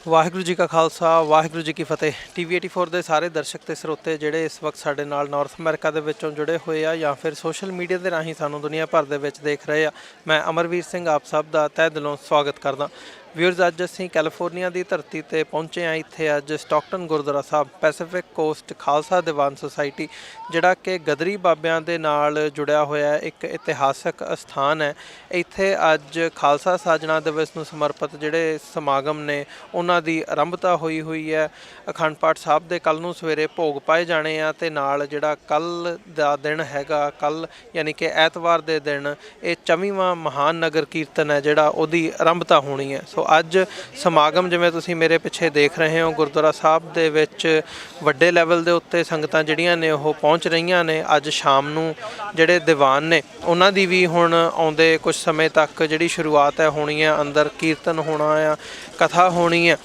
ਵਾਹਿਗੁਰੂ ਜੀ ਕਾ ਖਾਲਸਾ ਵਾਹਿਗੁਰੂ ਜੀ ਕੀ ਫਤਿਹ। TV84 ਦੇ ਸਾਰੇ ਦਰਸ਼ਕ ਤੇ ਸਰੋਤੇ ਜਿਹੜੇ ਇਸ ਵਕਤ ਸਾਡੇ ਨਾਲ ਨਾਰਥ ਅਮਰੀਕਾ ਦੇ ਵਿੱਚੋਂ ਜੁੜੇ ਹੋਏ ਆ ਜਾਂ ਫਿਰ ਸੋਸ਼ਲ ਮੀਡੀਆ ਦੇ ਰਾਹੀਂ ਸਾਨੂੰ ਦੁਨੀਆ ਭਰ ਦੇ ਵਿੱਚ ਦੇਖ ਰਹੇ ਆ, ਮੈਂ ਅਮਰਵੀਰ ਸਿੰਘ ਆਪ ਸਭ ਦਾ ਤਹਿ ਦਿਲੋਂ ਸਵਾਗਤ ਕਰਦਾ। ਵੀਅਰਸ, ਅੱਜ ਅਸੀਂ ਕੈਲੀਫੋਰਨੀਆ ਦੀ ਧਰਤੀ ਤੇ ਪਹੁੰਚੇ ਹਾਂ। ਇੱਥੇ ਅੱਜ ਸਟਾਕਟਨ ਗੁਰਦੁਆਰਾ ਸਾਹਿਬ Pacific Coast Khalsa Diwan society, ਜਿਹੜਾ ਕਿ ਗਦਰੀ ਬਾਬਿਆਂ ਦੇ ਨਾਲ ਜੁੜਿਆ ਹੋਇਆ ਇੱਕ ਇਤਿਹਾਸਕ ਅਸਥਾਨ ਹੈ। ਇੱਥੇ ਅੱਜ ਖਾਲਸਾ ਸਾਜਣਾ ਦਿਵਸ ਨੂੰ ਸਮਰਪਿਤ ਜਿਹੜੇ ਸਮਾਗਮ ਨੇ ਉਹਨਾਂ ਦੀ ਆਰੰਭਤਾ ਹੋਈ ਹੈ। ਅਖੰਡ ਪਾਠ ਸਾਹਿਬ ਦੇ ਕੱਲ੍ਹ ਨੂੰ ਸਵੇਰੇ ਭੋਗ ਪਾਏ ਜਾਣੇ ਆ ਤੇ ਨਾਲ ਜਿਹੜਾ ਕੱਲ੍ਹ ਦਾ ਦਿਨ ਹੈਗਾ, ਕੱਲ੍ਹ ਯਾਨੀ ਕਿ ਐਤਵਾਰ ਦੇ ਦਿਨ ਇਹ 24ਵਾਂ ਮਹਾਨ ਨਗਰ ਕੀਰਤਨ ਹੈ ਜਿਹੜਾ ਉਹਦੀ ਆਰੰਭਤਾ ਹੋਣੀ ਹੈ। ਸੋ ਅੱਜ ਸਮਾਗਮ ਜਿਵੇਂ ਤੁਸੀਂ ਮੇਰੇ ਪਿੱਛੇ ਦੇਖ ਰਹੇ ਹੋ, ਗੁਰਦੁਆਰਾ ਸਾਹਿਬ ਦੇ ਵਿੱਚ ਵੱਡੇ ਲੈਵਲ ਦੇ ਉੱਤੇ ਸੰਗਤਾਂ ਜਿਹੜੀਆਂ ਨੇ ਉਹ ਪਹੁੰਚ ਰਹੀਆਂ ਨੇ। ਅੱਜ ਸ਼ਾਮ ਨੂੰ ਜਿਹੜੇ ਦੀਵਾਨ ਨੇ ਉਹਨਾਂ ਦੀ ਵੀ ਹੁਣ ਆਉਂਦੇ ਕੁਝ ਸਮੇਂ ਤੱਕ ਜਿਹੜੀ ਸ਼ੁਰੂਆਤ ਹੈ ਹੋਣੀ ਹੈ। ਅੰਦਰ ਕੀਰਤਨ ਹੋਣਾ ਆ, ਕਥਾ ਹੋਣੀ ਹੈ।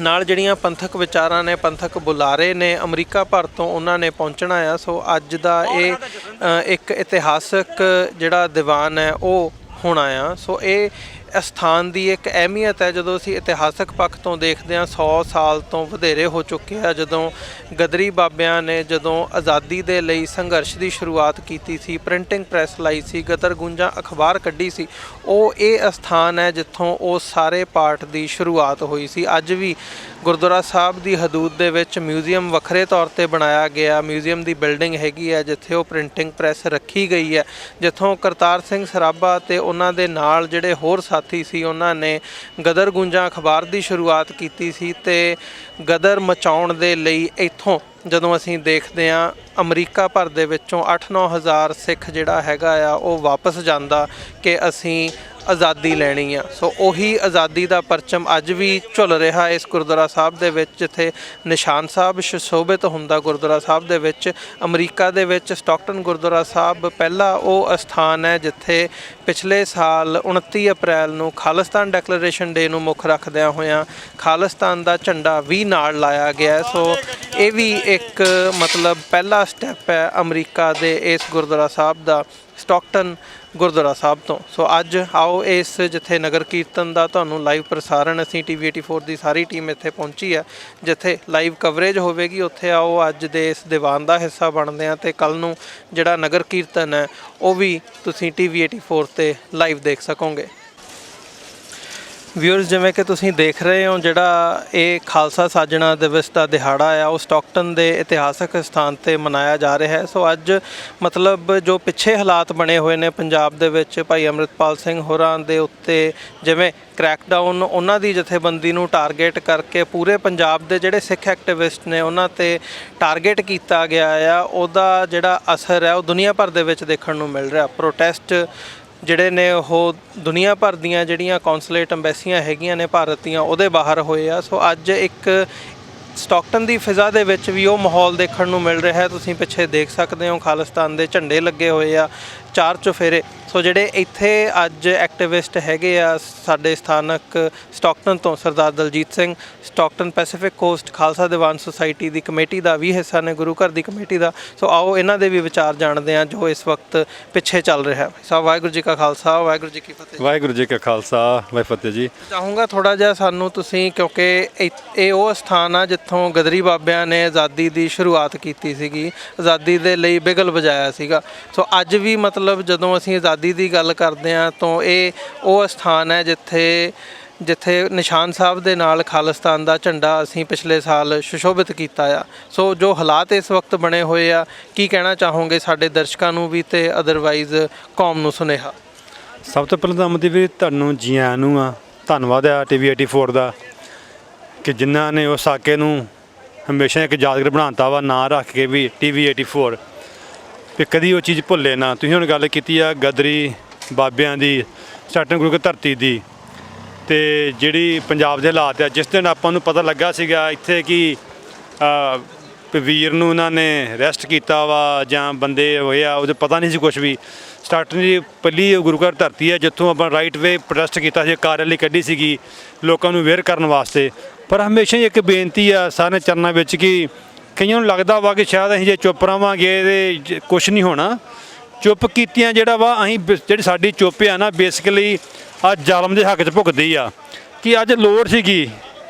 ਨਾਲ ਜਿਹੜੀਆਂ ਪੰਥਕ ਵਿਚਾਰਾਂ ਨੇ, ਪੰਥਕ ਬੁਲਾਰੇ ਨੇ ਅਮਰੀਕਾ ਭਰ ਤੋਂ, ਉਹਨਾਂ ਨੇ ਪਹੁੰਚਣਾ ਆ। ਸੋ ਅੱਜ ਦਾ ਇਹ ਇੱਕ ਇਤਿਹਾਸਕ ਜਿਹੜਾ ਦੀਵਾਨ ਹੈ ਉਹ ਹੋਣਾ ਆ। ਸੋ ਇਹ ਅਸਥਾਨ ਦੀ ਇੱਕ ਅਹਿਮੀਅਤ ਹੈ। ਜਦੋਂ ਅਸੀਂ ਇਤਿਹਾਸਕ ਪੱਖ ਤੋਂ ਦੇਖਦੇ ਹਾਂ, 100 ਸਾਲ ਤੋਂ ਵਧੇਰੇ ਹੋ ਚੁੱਕੇ ਆ ਜਦੋਂ ਗਦਰੀ ਬਾਬਿਆਂ ਨੇ ਜਦੋਂ ਆਜ਼ਾਦੀ ਦੇ ਲਈ ਸੰਘਰਸ਼ ਦੀ ਸ਼ੁਰੂਆਤ ਕੀਤੀ ਸੀ, ਪ੍ਰਿੰਟਿੰਗ ਪ੍ਰੈਸ ਲਾਈ ਸੀ, ਗਦਰ ਗੁੰਜਾਂ ਅਖਬਾਰ ਕੱਢੀ ਸੀ, ਉਹ ਇਹ ਅਸਥਾਨ ਹੈ ਜਿੱਥੋਂ ਉਹ ਸਾਰੇ ਪਾਠ ਦੀ ਸ਼ੁਰੂਆਤ ਹੋਈ ਸੀ। ਅੱਜ ਵੀ ਗੁਰਦੁਆਰਾ ਸਾਹਿਬ ਦੀ ਹਦੂਦ ਦੇ ਵਿੱਚ ਮਿਊਜ਼ੀਅਮ ਵੱਖਰੇ ਤੌਰ ਤੇ ਬਣਾਇਆ ਗਿਆ। ਮਿਊਜ਼ੀਅਮ ਦੀ ਬਿਲਡਿੰਗ ਹੈਗੀ ਹੈ ਜਿੱਥੇ ਉਹ ਪ੍ਰਿੰਟਿੰਗ ਪ੍ਰੈਸ ਰੱਖੀ ਗਈ ਹੈ, ਜਿੱਥੋਂ ਕਰਤਾਰ ਸਿੰਘ ਸਰਾਭਾ ਤੇ ਉਹਨਾਂ ਦੇ ਨਾਲ ਜਿਹੜੇ ਹੋਰ ਸਾਥੀ ਸੀ ਉਹਨਾਂ ਨੇ ਗਦਰ ਗੁੰਜਾਂ ਅਖਬਾਰ ਦੀ ਸ਼ੁਰੂਆਤ ਕੀਤੀ ਸੀ। ਤੇ ਗਦਰ ਮਚਾਉਣ ਦੇ ਲਈ ਇੱਥੋਂ ਜਦੋਂ ਅਸੀਂ ਦੇਖਦੇ ਹਾਂ ਅਮਰੀਕਾ ਭਰ ਦੇ ਵਿੱਚੋਂ 8-9 ਹਜ਼ਾਰ ਸਿੱਖ ਜਿਹੜਾ ਹੈਗਾ ਆ ਉਹ ਵਾਪਸ ਜਾਂਦਾ ਕਿ ਅਸੀਂ ਆਜ਼ਾਦੀ ਲੈਣੀ ਆ। ਸੋ ਉਹੀ ਆਜ਼ਾਦੀ ਦਾ ਪਰਚਮ ਅੱਜ ਵੀ ਝੁੱਲ ਰਿਹਾ ਇਸ ਗੁਰਦੁਆਰਾ ਸਾਹਿਬ ਦੇ ਵਿੱਚ, ਜਿੱਥੇ ਨਿਸ਼ਾਨ ਸਾਹਿਬ ਸੁਸ਼ੋਭਿਤ ਹੁੰਦਾ ਗੁਰਦੁਆਰਾ ਸਾਹਿਬ ਦੇ ਵਿੱਚ। ਅਮਰੀਕਾ ਦੇ ਵਿੱਚ ਸਟਾਕਟਨ ਗੁਰਦੁਆਰਾ ਸਾਹਿਬ ਪਹਿਲਾ ਉਹ ਅਸਥਾਨ ਹੈ ਜਿੱਥੇ ਪਿਛਲੇ ਸਾਲ 29 ਅਪ੍ਰੈਲ ਨੂੰ ਖਾਲਿਸਤਾਨ ਡੈਕਲੇਰੇਸ਼ਨ ਡੇ ਨੂੰ ਮੁੱਖ ਰੱਖਦਿਆਂ ਹੋਇਆਂ ਖਾਲਿਸਤਾਨ ਦਾ ਝੰਡਾ ਵੀ ਨਾਲ ਲਾਇਆ ਗਿਆ। ਸੋ ਇਹ ਵੀ ਇੱਕ ਮਤਲਬ ਪਹਿਲਾ ਸਟੈਪ ਹੈ ਅਮਰੀਕਾ ਦੇ ਇਸ ਗੁਰਦੁਆਰਾ ਸਾਹਿਬ ਦਾ, ਸਟਾਕਟਨ ਗੁਰਦੁਆਰਾ ਸਾਹਿਬ ਤੋਂ। ਸੋ ਅੱਜ ਆਓ ਇਸ ਜਿੱਥੇ ਨਗਰ ਕੀਰਤਨ ਦਾ ਤੁਹਾਨੂੰ ਲਾਈਵ ਪ੍ਰਸਾਰਣ, ਅਸੀਂ TV84 ਦੀ ਸਾਰੀ ਟੀਮ ਇੱਥੇ ਪਹੁੰਚੀ ਹੈ, ਜਿੱਥੇ ਲਾਈਵ ਕਵਰੇਜ ਹੋਵੇਗੀ, ਉੱਥੇ ਆਓ ਅੱਜ ਦੇ ਇਸ ਦੀਵਾਨ ਦਾ ਹਿੱਸਾ ਬਣਦੇ ਹਾਂ। ਤੇ ਕੱਲ੍ਹ ਨੂੰ ਜਿਹੜਾ ਨਗਰ ਕੀਰਤਨ ਹੈ ਉਹ ਵੀ ਤੁਸੀਂ TV84 ਤੇ ਲਾਈਵ ਦੇਖ ਸਕੋਗੇ। ਵਿਊਅਰਸ, ਜਿਵੇਂ ਕਿ ਤੁਸੀਂ ਦੇਖ ਰਹੇ ਹੋ, ਜਿਹੜਾ ਇਹ ਖਾਲਸਾ ਸਾਜਣਾ ਦਿਵਸ ਦਾ ਦਿਹਾੜਾ ਆ ਉਹ ਸਟਾਕਟਨ ਦੇ ਇਤਿਹਾਸਕ ਸਥਾਨ 'ਤੇ ਮਨਾਇਆ ਜਾ ਰਿਹਾ ਹੈ। ਸੋ ਅੱਜ ਮਤਲਬ ਜੋ ਪਿੱਛੇ ਹਾਲਾਤ ਬਣੇ ਹੋਏ ਨੇ ਪੰਜਾਬ ਦੇ ਵਿੱਚ, ਭਾਈ ਅੰਮ੍ਰਿਤਪਾਲ ਸਿੰਘ ਹੋਰਾਂ ਦੇ ਉੱਤੇ ਜਿਵੇਂ ਕ੍ਰੈਕਡਾਊਨ, ਉਹਨਾਂ ਦੀ ਜਥੇਬੰਦੀ ਨੂੰ ਟਾਰਗੇਟ ਕਰਕੇ ਪੂਰੇ ਪੰਜਾਬ ਦੇ ਜਿਹੜੇ ਸਿੱਖ ਐਕਟਿਵਿਸਟ ਨੇ ਉਹਨਾਂ 'ਤੇ ਟਾਰਗੇਟ ਕੀਤਾ ਗਿਆ ਆ, ਉਹਦਾ ਜਿਹੜਾ ਅਸਰ ਹੈ ਉਹ ਦੁਨੀਆ ਭਰ ਦੇ ਵਿੱਚ ਦੇਖਣ ਨੂੰ ਮਿਲ ਰਿਹਾ। ਪ੍ਰੋਟੈਸਟ ਜਿਹੜੇ ਨੇ ਉਹ ਦੁਨੀਆ ਭਰ ਦੀਆਂ ਜਿਹੜੀਆਂ ਕੌਂਸਲੇਟ ਅੰਬੈਸੀਆਂ ਹੈਗੀਆਂ ਨੇ ਭਾਰਤ ਦੀਆਂ, ਉਹਦੇ ਬਾਹਰ ਹੋਏ ਆ। ਸੋ ਅੱਜ ਇੱਕ ਸਟਾਕਟਨ ਦੀ ਫਿਜ਼ਾ ਦੇ ਵਿੱਚ ਵੀ ਉਹ ਮਾਹੌਲ ਦੇਖਣ ਨੂੰ ਮਿਲ ਰਿਹਾ ਹੈ। ਤੁਸੀਂ ਪਿੱਛੇ ਦੇਖ ਸਕਦੇ ਹੋ ਖਾਲਿਸਤਾਨ ਦੇ ਝੰਡੇ ਲੱਗੇ ਹੋਏ ਆ, ਚਾਰ ਚੁਫੇਰੇ। ਸੋ ਜਿਹੜੇ ਇੱਥੇ ਅੱਜ ਐਕਟਿਵਿਸਟ ਹੈਗੇ ਆ ਸਾਡੇ ਸਥਾਨਕ ਸਟਾਕਟਨ ਤੋਂ, Sardar Daljit Singh Stockton Pacific Coast Khalsa Diwan Society ਦੀ ਕਮੇਟੀ ਦਾ ਵੀ ਹਿੱਸਾ ਨੇ, ਗੁਰੂ ਘਰ ਦੀ ਕਮੇਟੀ ਦਾ। ਸੋ ਆਓ ਇਹਨਾਂ ਦੇ ਵੀ ਵਿਚਾਰ ਜਾਣਦੇ ਹਾਂ ਜੋ ਇਸ ਵਕਤ ਪਿੱਛੇ ਚੱਲ ਰਿਹਾ। ਸਾਹਿਬ, ਵਾਹਿਗੁਰੂ ਜੀ ਕਾ ਖਾਲਸਾ ਵਾਹਿਗੁਰੂ ਜੀ ਕੀ ਫਤਿਹ। ਵਾਹਿਗੁਰੂ ਜੀ ਕਾ ਖਾਲਸਾ ਵਾਹਿਗੁਰੂ ਫਤਿਹ ਜੀ। ਚਾਹੂੰਗਾ ਥੋੜ੍ਹਾ ਜਿਹਾ ਸਾਨੂੰ ਤੁਸੀਂ, ਕਿਉਂਕਿ ਇਹ ਉਹ ਸਥਾਨ ਆ ਜਿੱਥੋਂ ਗਦਰੀ ਬਾਬਿਆਂ ਨੇ ਆਜ਼ਾਦੀ ਦੀ ਸ਼ੁਰੂਆਤ ਕੀਤੀ ਸੀਗੀ, ਆਜ਼ਾਦੀ ਦੇ ਲਈ ਬਿਗਲ ਵਜਾਇਆ ਸੀਗਾ। ਸੋ ਅੱਜ ਵੀ ਮਤਲਬ ਜਦੋਂ ਅਸੀਂ ਆਜ਼ਾਦੀ ਦੀ ਗੱਲ ਕਰਦੇ ਹਾਂ ਤਾਂ ਇਹ ਉਹ ਸਥਾਨ ਹੈ ਜਿੱਥੇ ਨਿਸ਼ਾਨ ਸਾਹਿਬ ਦੇ ਨਾਲ ਖਾਲਿਸਤਾਨ ਦਾ ਝੰਡਾ ਅਸੀਂ ਪਿਛਲੇ ਸਾਲ ਸੁਸ਼ੋਭਿਤ ਕੀਤਾ ਆ। ਸੋ ਜੋ ਹਾਲਾਤ ਇਸ ਵਕਤ ਬਣੇ ਹੋਏ ਆ, ਕੀ ਕਹਿਣਾ ਚਾਹੋਗੇ ਸਾਡੇ ਦਰਸ਼ਕਾਂ ਨੂੰ ਵੀ ਤੇ ਅਦਰਵਾਈਜ਼ ਕੌਮ ਨੂੰ ਸੁਨੇਹਾ? ਸਭ ਤੋਂ ਪਹਿਲਾਂ ਤਾਂ ਅਮਦੀ ਵੀ ਤੁਹਾਨੂੰ ਜੀ ਆਇਆਂ ਨੂੰ ਆ, ਧੰਨਵਾਦ ਆ TV84 ਦਾ ਕਿ ਜਿਨ੍ਹਾਂ ਨੇ ਉਸ ਸਾਕੇ ਨੂੰ ਹਮੇਸ਼ਾ ਇੱਕ ਯਾਦਗਾਰ ਬਣਾਤਾ ਵਾ, ਨਾਂ ਰੱਖ ਕੇ ਵੀ TV84, ਵੀ ਕਦੀ ਉਹ ਚੀਜ਼ ਭੁੱਲੇ ਨਾ। ਤੁਸੀਂ ਹੁਣ ਗੱਲ ਕੀਤੀ ਆ ਗਦਰੀ ਬਾਬਿਆਂ ਦੀ, ਸਟਾਕਟਨ ਗੁਰੂ ਕੀ ਧਰਤੀ ਦੀ, ਅਤੇ ਜਿਹੜੀ ਪੰਜਾਬ ਦੇ ਹਾਲਾਤ ਆ, ਜਿਸ ਦਿਨ ਆਪਾਂ ਨੂੰ ਪਤਾ ਲੱਗਾ ਸੀਗਾ ਇੱਥੇ ਕਿ ਵੀਰ ਨੂੰ ਉਹਨਾਂ ਨੇ ਅਰੈਸਟ ਕੀਤਾ ਵਾ ਜਾਂ ਬੰਦੇ ਹੋਏ ਆ, ਉਹਦੇ ਪਤਾ ਨਹੀਂ ਸੀ ਕੁਛ ਵੀ। ਸਟਾਕਟਨ ਦੀ ਪਹਿਲੀ ਗੁਰੂ ਘਰ ਧਰਤੀ ਹੈ ਜਿੱਥੋਂ ਆਪਾਂ ਰਾਈਟ ਵੇ ਪ੍ਰੋਟੈਸਟ ਕੀਤਾ ਸੀ, ਕਾਰ ਰੈਲੀ ਕੱਢੀ ਸੀਗੀ ਲੋਕਾਂ ਨੂੰ ਅਵੇਅਰ ਕਰਨ ਵਾਸਤੇ। ਪਰ ਹਮੇਸ਼ਾ ਹੀ ਇੱਕ ਬੇਨਤੀ ਆ ਸਾਰੇ ਚਰਨਾਂ ਵਿੱਚ ਕਿ ਕਈਆਂ ਨੂੰ ਲੱਗਦਾ ਵਾ ਕਿ ਸ਼ਾਇਦ ਅਸੀਂ ਜੇ ਚੁੱਪ ਰਹਾਂਗੇ ਤੇ ਕੁਛ ਨਹੀਂ ਹੋਣਾ। ਚੁੱਪ ਕੀਤਿਆਂ ਜਿਹੜਾ ਵਾ ਅਸੀਂ ਜਿਹੜੀ ਸਾਡੀ ਚੁੱਪ ਆ ਨਾ, ਬੇਸਿਕਲੀ ਅੱਜ ਜ਼ਾਲਮ ਦੇ ਹੱਕ 'ਚ ਭੁਗਦੀ ਆ ਕਿ ਅੱਜ ਲੋੜ ਸੀਗੀ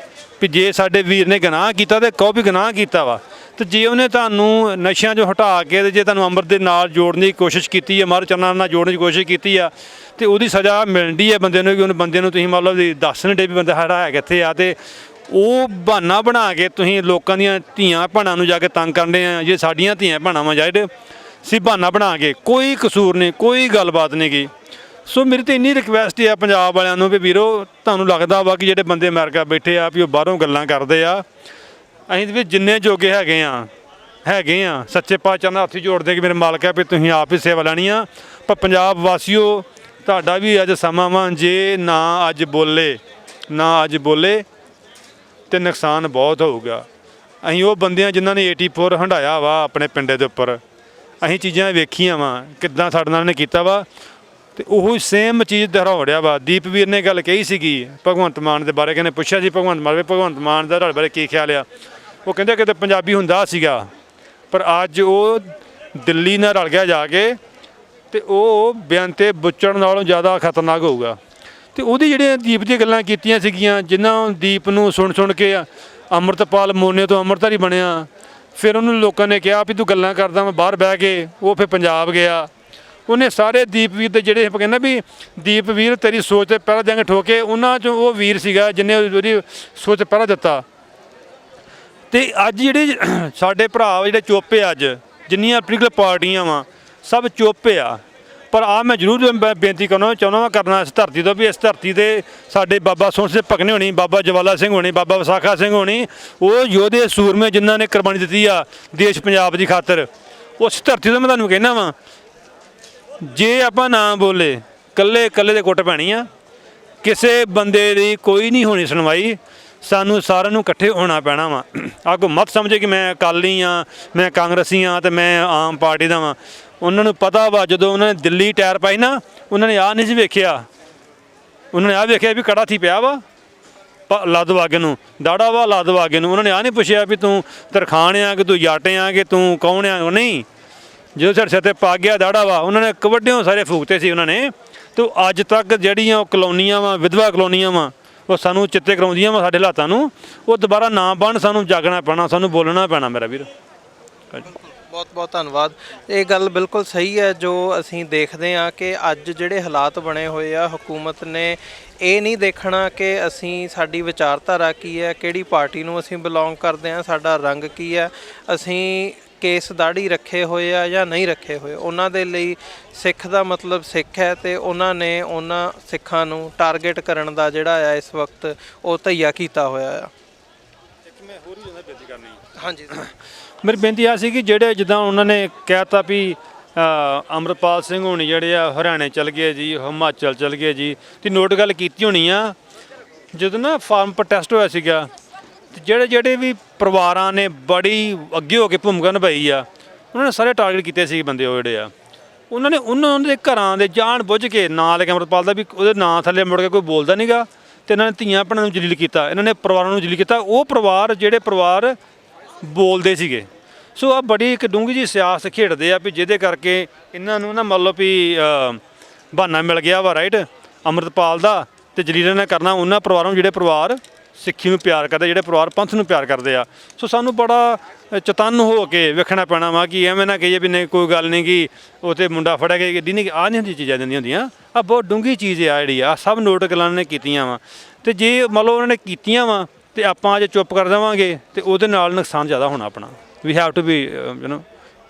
ਵੀ ਜੇ ਸਾਡੇ ਵੀਰ ਨੇ ਗੁਨਾਹ ਕੀਤਾ ਤੇ ਕਹੋ ਵੀ ਗੁਨਾਹ ਕੀਤਾ ਵਾ। ਤੇ ਜੇ ਉਹਨੇ ਤੁਹਾਨੂੰ ਨਸ਼ਿਆਂ 'ਚੋਂ ਹਟਾ ਕੇ ਤੇ ਜੇ ਤੁਹਾਨੂੰ ਅੰਮ੍ਰਿਤ ਦੇ ਨਾਲ ਜੋੜਨ ਦੀ ਕੋਸ਼ਿਸ਼ ਕੀਤੀ ਹੈ, ਮਰ ਚਰਨਾਂ ਨਾਲ ਜੋੜਨ ਦੀ ਕੋਸ਼ਿਸ਼ ਕੀਤੀ ਆ, ਤੇ ਉਹਦੀ ਸਜ਼ਾ ਮਿਲਦੀ ਹੈ ਬੰਦੇ ਨੂੰ। ਕਿ ਉਹਨੂੰ ਬੰਦੇ ਨੂੰ ਤੁਸੀਂ ਮੰਨ ਲਓ ਵੀ ਦੱਸ ਨਹੀਂ ਡੇ ਵੀ ਬੰਦਾ ਸਾਡਾ ਹੈ ਕਿੱਥੇ ਆ, ਤੇ ਉਹ ਬਹਾਨਾ ਬਣਾ ਕੇ ਤੁਸੀਂ ਲੋਕਾਂ ਦੀਆਂ ਧੀਆਂ ਭੈਣਾਂ ਨੂੰ ਜਾ ਕੇ ਤੰਗ ਕਰਦੇ ਆ। ਜੇ ਸਾਡੀਆਂ ਧੀਆਂ ਭੈਣਾਂ ਵਾ ਜਿਹੜੇ ਸੀ ਬਹਾਨਾ ਬਣਾ ਕੇ, ਕੋਈ ਕਸੂਰ ਨਹੀਂ, ਕੋਈ ਗੱਲਬਾਤ ਨਹੀਂ ਗੀ। ਸੋ ਮੇਰੀ ਤਾਂ ਇੰਨੀ ਰਿਕੁਐਸਟ ਹੈ ਪੰਜਾਬ ਵਾਲਿਆਂ ਨੂੰ ਵੀ ਵੀਰੋ, ਤੁਹਾਨੂੰ ਲੱਗਦਾ ਵਾ ਕਿ ਜਿਹੜੇ ਬੰਦੇ ਅਮਰੀਕਾ ਬੈਠੇ ਆ ਵੀ ਉਹ ਬਾਹਰੋਂ ਗੱਲਾਂ ਕਰਦੇ ਆ, ਅਸੀਂ ਵੀ ਜਿੰਨੇ ਜੋਗੇ ਹੈਗੇ ਆ ਸੱਚੇ ਪਾਤਸ਼ਾਹ ਨਾਲ ਹੱਥ ਜੋੜਦੇ ਕਿ ਮੇਰੇ ਮਾਲਕ ਆ ਵੀ ਤੁਸੀਂ ਆਪ ਹੀ ਸੇਵਾ ਲੈਣੀ ਆ। ਪਰ ਪੰਜਾਬ ਵਾਸੀਓ, ਤੁਹਾਡਾ ਵੀ ਅੱਜ ਸਮਾਂ ਵਾ, ਜੇ ਨਾ ਅੱਜ ਬੋਲੇ ਤੇ ਨੁਕਸਾਨ ਬਹੁਤ ਹੋਊਗਾ। ਅਸੀਂ ਉਹ ਬੰਦੇ ਜਿਨ੍ਹਾਂ ਨੇ 84 ਹੰਢਾਇਆ ਵਾ ਆਪਣੇ ਪਿੰਡੇ ਦੇ ਉੱਪਰ, ਅਸੀਂ ਚੀਜ਼ਾਂ ਵੇਖੀਆਂ ਵਾ ਕਿੱਦਾਂ ਸਾਡੇ ਨਾਲ ਨੇ ਕੀਤਾ ਵਾ, ਤੇ ਉਹੀ ਸੇਮ ਚੀਜ਼ ਦੁਹਰਾਉ ਰਿਹਾ ਵਾ। ਦੀਪਵੀਰ ਨੇ ਗੱਲ ਕਹੀ ਸੀਗੀ ਭਗਵੰਤ ਮਾਨ ਦੇ ਬਾਰੇ, ਕਹਿੰਦੇ ਪੁੱਛਿਆ ਸੀ ਭਗਵੰਤ ਮਾਨ ਦਾ ਤੁਹਾਡੇ ਬਾਰੇ ਕੀ ਖਿਆਲ ਆ। ਉਹ ਕਹਿੰਦੇ ਕਿਤੇ ਪੰਜਾਬੀ ਹੁੰਦਾ ਸੀਗਾ, ਪਰ ਅੱਜ ਉਹ ਦਿੱਲੀ ਨਾਲ ਰਲ ਗਿਆ ਜਾ ਕੇ, ਤੇ ਉਹ ਬਿਆਨ ਤੇ ਬੁੱਚਣ ਨਾਲੋਂ ਜ਼ਿਆਦਾ ਖਤਰਨਾਕ ਹੋਊਗਾ। ਤੇ ਉਹਦੀ ਜਿਹੜੀਆਂ ਦੀਪ ਦੀਆਂ ਗੱਲਾਂ ਕੀਤੀਆਂ ਸੀਗੀਆਂ, ਜਿਨ੍ਹਾਂ ਦੀਪ ਨੂੰ ਸੁਣ ਕੇ ਅੰਮ੍ਰਿਤਪਾਲ ਮੋਨੇ ਤੋਂ ਅੰਮ੍ਰਿਤਧਾਰੀ ਬਣਿਆ, ਫਿਰ ਉਹਨੂੰ ਲੋਕਾਂ ਨੇ ਕਿਹਾ ਵੀ ਤੂੰ ਗੱਲਾਂ ਕਰਦਾ ਮੈਂ ਬਾਹਰ ਬਹਿ ਕੇ, ਉਹ ਫਿਰ ਪੰਜਾਬ ਗਿਆ। ਉਹਨੇ ਸਾਰੇ ਦੀਪਵੀਰ ਦੇ ਜਿਹੜੇ ਕਹਿੰਦਾ ਵੀ ਦੀਪਵੀਰ ਤੇਰੀ ਸੋਚ ਤੇ ਪਹਿਰਾ ਦਿਆਂਗੇ ਠੋਕੇ, ਉਹਨਾਂ 'ਚੋਂ ਉਹ ਵੀਰ ਸੀਗਾ ਜਿਹਨੇ ਉਹਦੀ ਸੋਚ ਪਹਿਰਾ ਦਿੱਤਾ। ਤੇ ਅੱਜ ਜਿਹੜੇ ਸਾਡੇ ਭਰਾ ਜਿਹੜੇ ਚੁੱਪ ਆ, ਅੱਜ ਜਿੰਨੀਆਂ ਪੋਲੀਟੀਕਲ ਪਾਰਟੀਆਂ ਵਾ ਸਭ ਚੁੱਪ ਆ। ਪਰ ਮੈਂ ਜ਼ਰੂਰ ਬੇਨਤੀ ਕਰਨਾ ਇਸ ਧਰਤੀ ਤੋਂ ਵੀ ਇਸ ਧਰਤੀ 'ਤੇ ਸਾਡੇ ਬਾਬਾ ਸੋਹਣ ਸਿੰਘ ਭਕਨੇ ਹੋਣੀ, ਬਾਬਾ ਜਵਾਲਾ ਸਿੰਘ ਹੋਣੀ, ਬਾਬਾ ਵਿਸਾਖਾ ਸਿੰਘ ਹੋਣੀ, ਉਹ ਯੋਧੇ ਸੂਰਮੇ ਜਿਨ੍ਹਾਂ ਨੇ ਕੁਰਬਾਨੀ ਦਿੱਤੀ ਆ ਦੇਸ਼ ਪੰਜਾਬ ਦੀ ਖਾਤਰ, ਉਸ ਧਰਤੀ ਤੋਂ ਮੈਂ ਤੁਹਾਨੂੰ ਕਹਿਣਾ ਵਾ, ਜੇ ਆਪਾਂ ਨਾ ਬੋਲੇ ਇਕੱਲੇ ਦੇ ਕੁੱਟ ਪੈਣੀ ਆ। ਕਿਸੇ ਬੰਦੇ ਦੀ ਕੋਈ ਨਹੀਂ ਹੋਣੀ ਸੁਣਵਾਈ, ਸਾਨੂੰ ਸਾਰਿਆਂ ਨੂੰ ਇਕੱਠੇ ਹੋਣਾ ਪੈਣਾ ਵਾ। ਆਗੂ ਮਤ ਸਮਝੇ ਕਿ ਮੈਂ ਅਕਾਲੀ ਆ, ਮੈਂ ਕਾਂਗਰਸੀ ਆ, ਤੇ ਮੈਂ ਆਮ ਪਾਰਟੀ ਦਾ ਵਾਂ। ਉਹਨਾਂ ਨੂੰ ਪਤਾ ਵਾ ਜਦੋਂ ਉਹਨਾਂ ਨੇ ਦਿੱਲੀ ਟਾਇਰ ਪਾਈ ਨਾ, ਉਹਨਾਂ ਨੇ ਆਹ ਨਹੀਂ ਸੀ ਵੇਖਿਆ, ਉਹਨਾਂ ਨੇ ਆਹ ਵੇਖਿਆ ਵੀ ਕੜਾ ਥੀ ਪਿਆ ਵਾ ਲੱਦ ਵਾਗੇ ਨੂੰ, ਦਾੜਾ ਵਾ ਲੱਦ ਵਾਗੇ ਨੂੰ। ਉਹਨਾਂ ਨੇ ਆਹ ਨਹੀਂ ਪੁੱਛਿਆ ਵੀ ਤੂੰ ਤਰਖਾਣ ਆ ਕਿ ਤੂੰ ਜੱਟ ਆ ਕਿ ਤੂੰ ਕੌਣ ਆ। ਉਹ ਨਹੀਂ, ਜਦੋਂ ਸਾਡੇ ਸਿਰ 'ਤੇ ਪਾ ਗਿਆ ਦਾੜਾ ਵਾ, ਉਹਨਾਂ ਨੇ ਕਬੱਡਿਓਂ ਸਾਰੇ ਫੂਕਤੇ ਸੀ ਉਹਨਾਂ ਨੇ। ਤੇ ਅੱਜ ਤੱਕ ਜਿਹੜੀਆਂ ਉਹ ਕਲੋਨੀਆਂ ਵਾ, ਵਿਧਵਾ ਕਲੋਨੀਆਂ ਵਾ, ਉਹ ਸਾਨੂੰ ਚਿੱਤੇ ਕਰਾਉਂਦੀਆਂ ਵਾ ਸਾਡੇ ਹਾਲਾਤਾਂ ਨੂੰ। ਉਹ ਦੁਬਾਰਾ ਨਾ ਬਣ, ਸਾਨੂੰ ਜਾਗਣਾ ਪੈਣਾ, ਸਾਨੂੰ ਬੋਲਣਾ ਪੈਣਾ ਮੇਰਾ ਵੀਰ। ਬਹੁਤ ਬਹੁਤ ਧੰਨਵਾਦ। ਇਹ ਗੱਲ ਬਿਲਕੁਲ ਸਹੀ ਹੈ ਜੋ ਅਸੀਂ ਦੇਖਦੇ ਹਾਂ ਕਿ ਅੱਜ ਜਿਹੜੇ ਹਾਲਾਤ ਬਣੇ ਹੋਏ ਆ, ਹਕੂਮਤ ਨੇ ਇਹ ਨਹੀਂ ਦੇਖਣਾ ਕਿ ਅਸੀਂ ਸਾਡੀ ਵਿਚਾਰਧਾਰਾ ਕੀ ਹੈ, ਕਿਹੜੀ ਪਾਰਟੀ ਨੂੰ ਅਸੀਂ ਬਿਲੋਂਗ ਕਰਦੇ ਹਾਂ, ਸਾਡਾ ਰੰਗ ਕੀ ਹੈ, ਅਸੀਂ ਕੇਸ ਦਾੜੀ ਰੱਖੇ ਹੋਏ ਆ ਜਾਂ ਨਹੀਂ ਰੱਖੇ ਹੋਏ। ਉਹਨਾਂ ਦੇ ਲਈ ਸਿੱਖ ਦਾ ਮਤਲਬ ਸਿੱਖ ਹੈ, ਤੇ ਉਹਨਾਂ ਨੇ ਉਹਨਾਂ ਸਿੱਖਾਂ ਨੂੰ ਟਾਰਗੇਟ ਕਰਨ ਦਾ ਜਿਹੜਾ ਆ ਇਸ ਵਕਤ ਉਹ ਧਈਆ ਕੀਤਾ ਹੋਇਆ ਆ। ਮੈਂ ਹੋਰ ਵੀ ਬੇਨਤੀ ਕਰਨੀ ਹਾਂਜੀ, ਮੇਰੀ ਬੇਨਤੀ ਆ ਸੀ ਕਿ ਜਿਹੜੇ ਜਿੱਦਾਂ ਉਹਨਾਂ ਨੇ ਕਹਿਤਾ ਵੀ ਅੰਮ੍ਰਿਤਪਾਲ ਸਿੰਘ ਹੋਣੀ ਜਿਹੜੇ ਆ ਹਰਿਆਣੇ ਚਲ ਗਏ ਜੀ, ਹਿਮਾਚਲ ਚਲ ਗਏ ਜੀ, ਤੇ ਨੋਟ ਗੱਲ ਕੀਤੀ ਹੋਣੀ ਆ ਜਦੋਂ ਨਾ ਫਾਰਮ ਪ੍ਰੋਟੈਸਟ ਹੋਇਆ ਸੀਗਾ, ਤੇ ਜਿਹੜੇ ਵੀ ਪਰਿਵਾਰਾਂ ਨੇ ਬੜੀ ਅੱਗੇ ਹੋ ਕੇ ਭੂਮਿਕਾ ਨਿਭਾਈ ਆ, ਉਹਨਾਂ ਨੇ ਸਾਰੇ ਟਾਰਗੇਟ ਕੀਤੇ ਸੀ ਬੰਦੇ ਉਹ ਜਿਹੜੇ ਆ। ਉਹਨਾਂ ਦੇ ਘਰਾਂ ਦੇ ਜਾਣ ਬੁੱਝ ਕੇ ਨਾਂ ਲੈ ਕੇ ਅੰਮ੍ਰਿਤਪਾਲ ਦਾ ਵੀ ਉਹਦੇ ਨਾਂ ਥੱਲੇ ਮੁੜ ਕੇ ਕੋਈ ਬੋਲਦਾ ਨਹੀਂਗਾ, ਤੇ ਇਹਨਾਂ ਨੇ ਧੀਆਂ ਭੈਣਾਂ ਨੂੰ ਜਲੀਲ ਕੀਤਾ, ਇਹਨਾਂ ਨੇ ਪਰਿਵਾਰਾਂ ਨੂੰ ਜਲੀਲ ਕੀਤਾ। ਉਹ ਜਿਹੜੇ ਪਰਿਵਾਰ ਬੋਲਦੇ ਸੀਗੇ। ਸੋ ਆ ਬੜੀ ਇੱਕ ਡੂੰਘੀ ਜਿਹੀ ਸਿਆਸਤ ਖੇਡਦੇ ਆ ਵੀ ਜਿਹਦੇ ਕਰਕੇ ਇਹਨਾਂ ਨੂੰ ਨਾ ਮੰਨ ਲਓ ਵੀ ਬਹਾਨਾ ਮਿਲ ਗਿਆ ਵਾ ਰਾਈਟ ਅੰਮ੍ਰਿਤਪਾਲ ਦਾ, ਤੇ ਜਲੀਲ ਨੇ ਕਰਨਾ ਉਹਨਾਂ ਪਰਿਵਾਰਾਂ ਨੂੰ ਜਿਹੜੇ ਪਰਿਵਾਰ ਸਿੱਖੀ ਨੂੰ ਪਿਆਰ ਕਰਦੇ, ਜਿਹੜੇ ਪਰਿਵਾਰ ਪੰਥ ਨੂੰ ਪਿਆਰ ਕਰਦੇ ਆ। ਸੋ ਸਾਨੂੰ ਬੜਾ ਚਤੰਨ ਹੋ ਕੇ ਵੇਖਣਾ ਪੈਣਾ ਵਾ ਕਿ ਐਵੇਂ ਨਾ ਕਹੀਏ ਵੀ ਨਹੀਂ ਕੋਈ ਗੱਲ ਨਹੀਂ ਕਿ ਉਹ 'ਤੇ ਮੁੰਡਾ ਫੜਿਆ ਗਿਆ, ਐਡੀ ਨਹੀਂ, ਆਹ ਨਹੀਂ ਹੁੰਦੀ ਚੀਜ਼ਾਂ ਦਿੰਦੀਆਂ ਹੁੰਦੀਆਂ। ਆਹ ਬਹੁਤ ਡੂੰਘੀ ਚੀਜ਼ ਆ ਜਿਹੜੀ ਆ, ਸਭ ਨੋਟ ਗੱਲਾਂ ਨੇ ਕੀਤੀਆਂ ਵਾ, ਤੇ ਜੇ ਮੰਨ ਲਓ ਉਹਨਾਂ ਨੇ ਕੀਤੀਆਂ ਵਾ ਤੇ ਆਪਾਂ ਜੇ ਚੁੱਪ ਕਰ ਦੇਵਾਂਗੇ ਤੇ ਉਹਦੇ ਨਾਲ ਨੁਕਸਾਨ ਜ਼ਿਆਦਾ ਹੋਣਾ ਆਪਣਾ। ਵੀ ਹੈਵ ਟੂ ਬੀ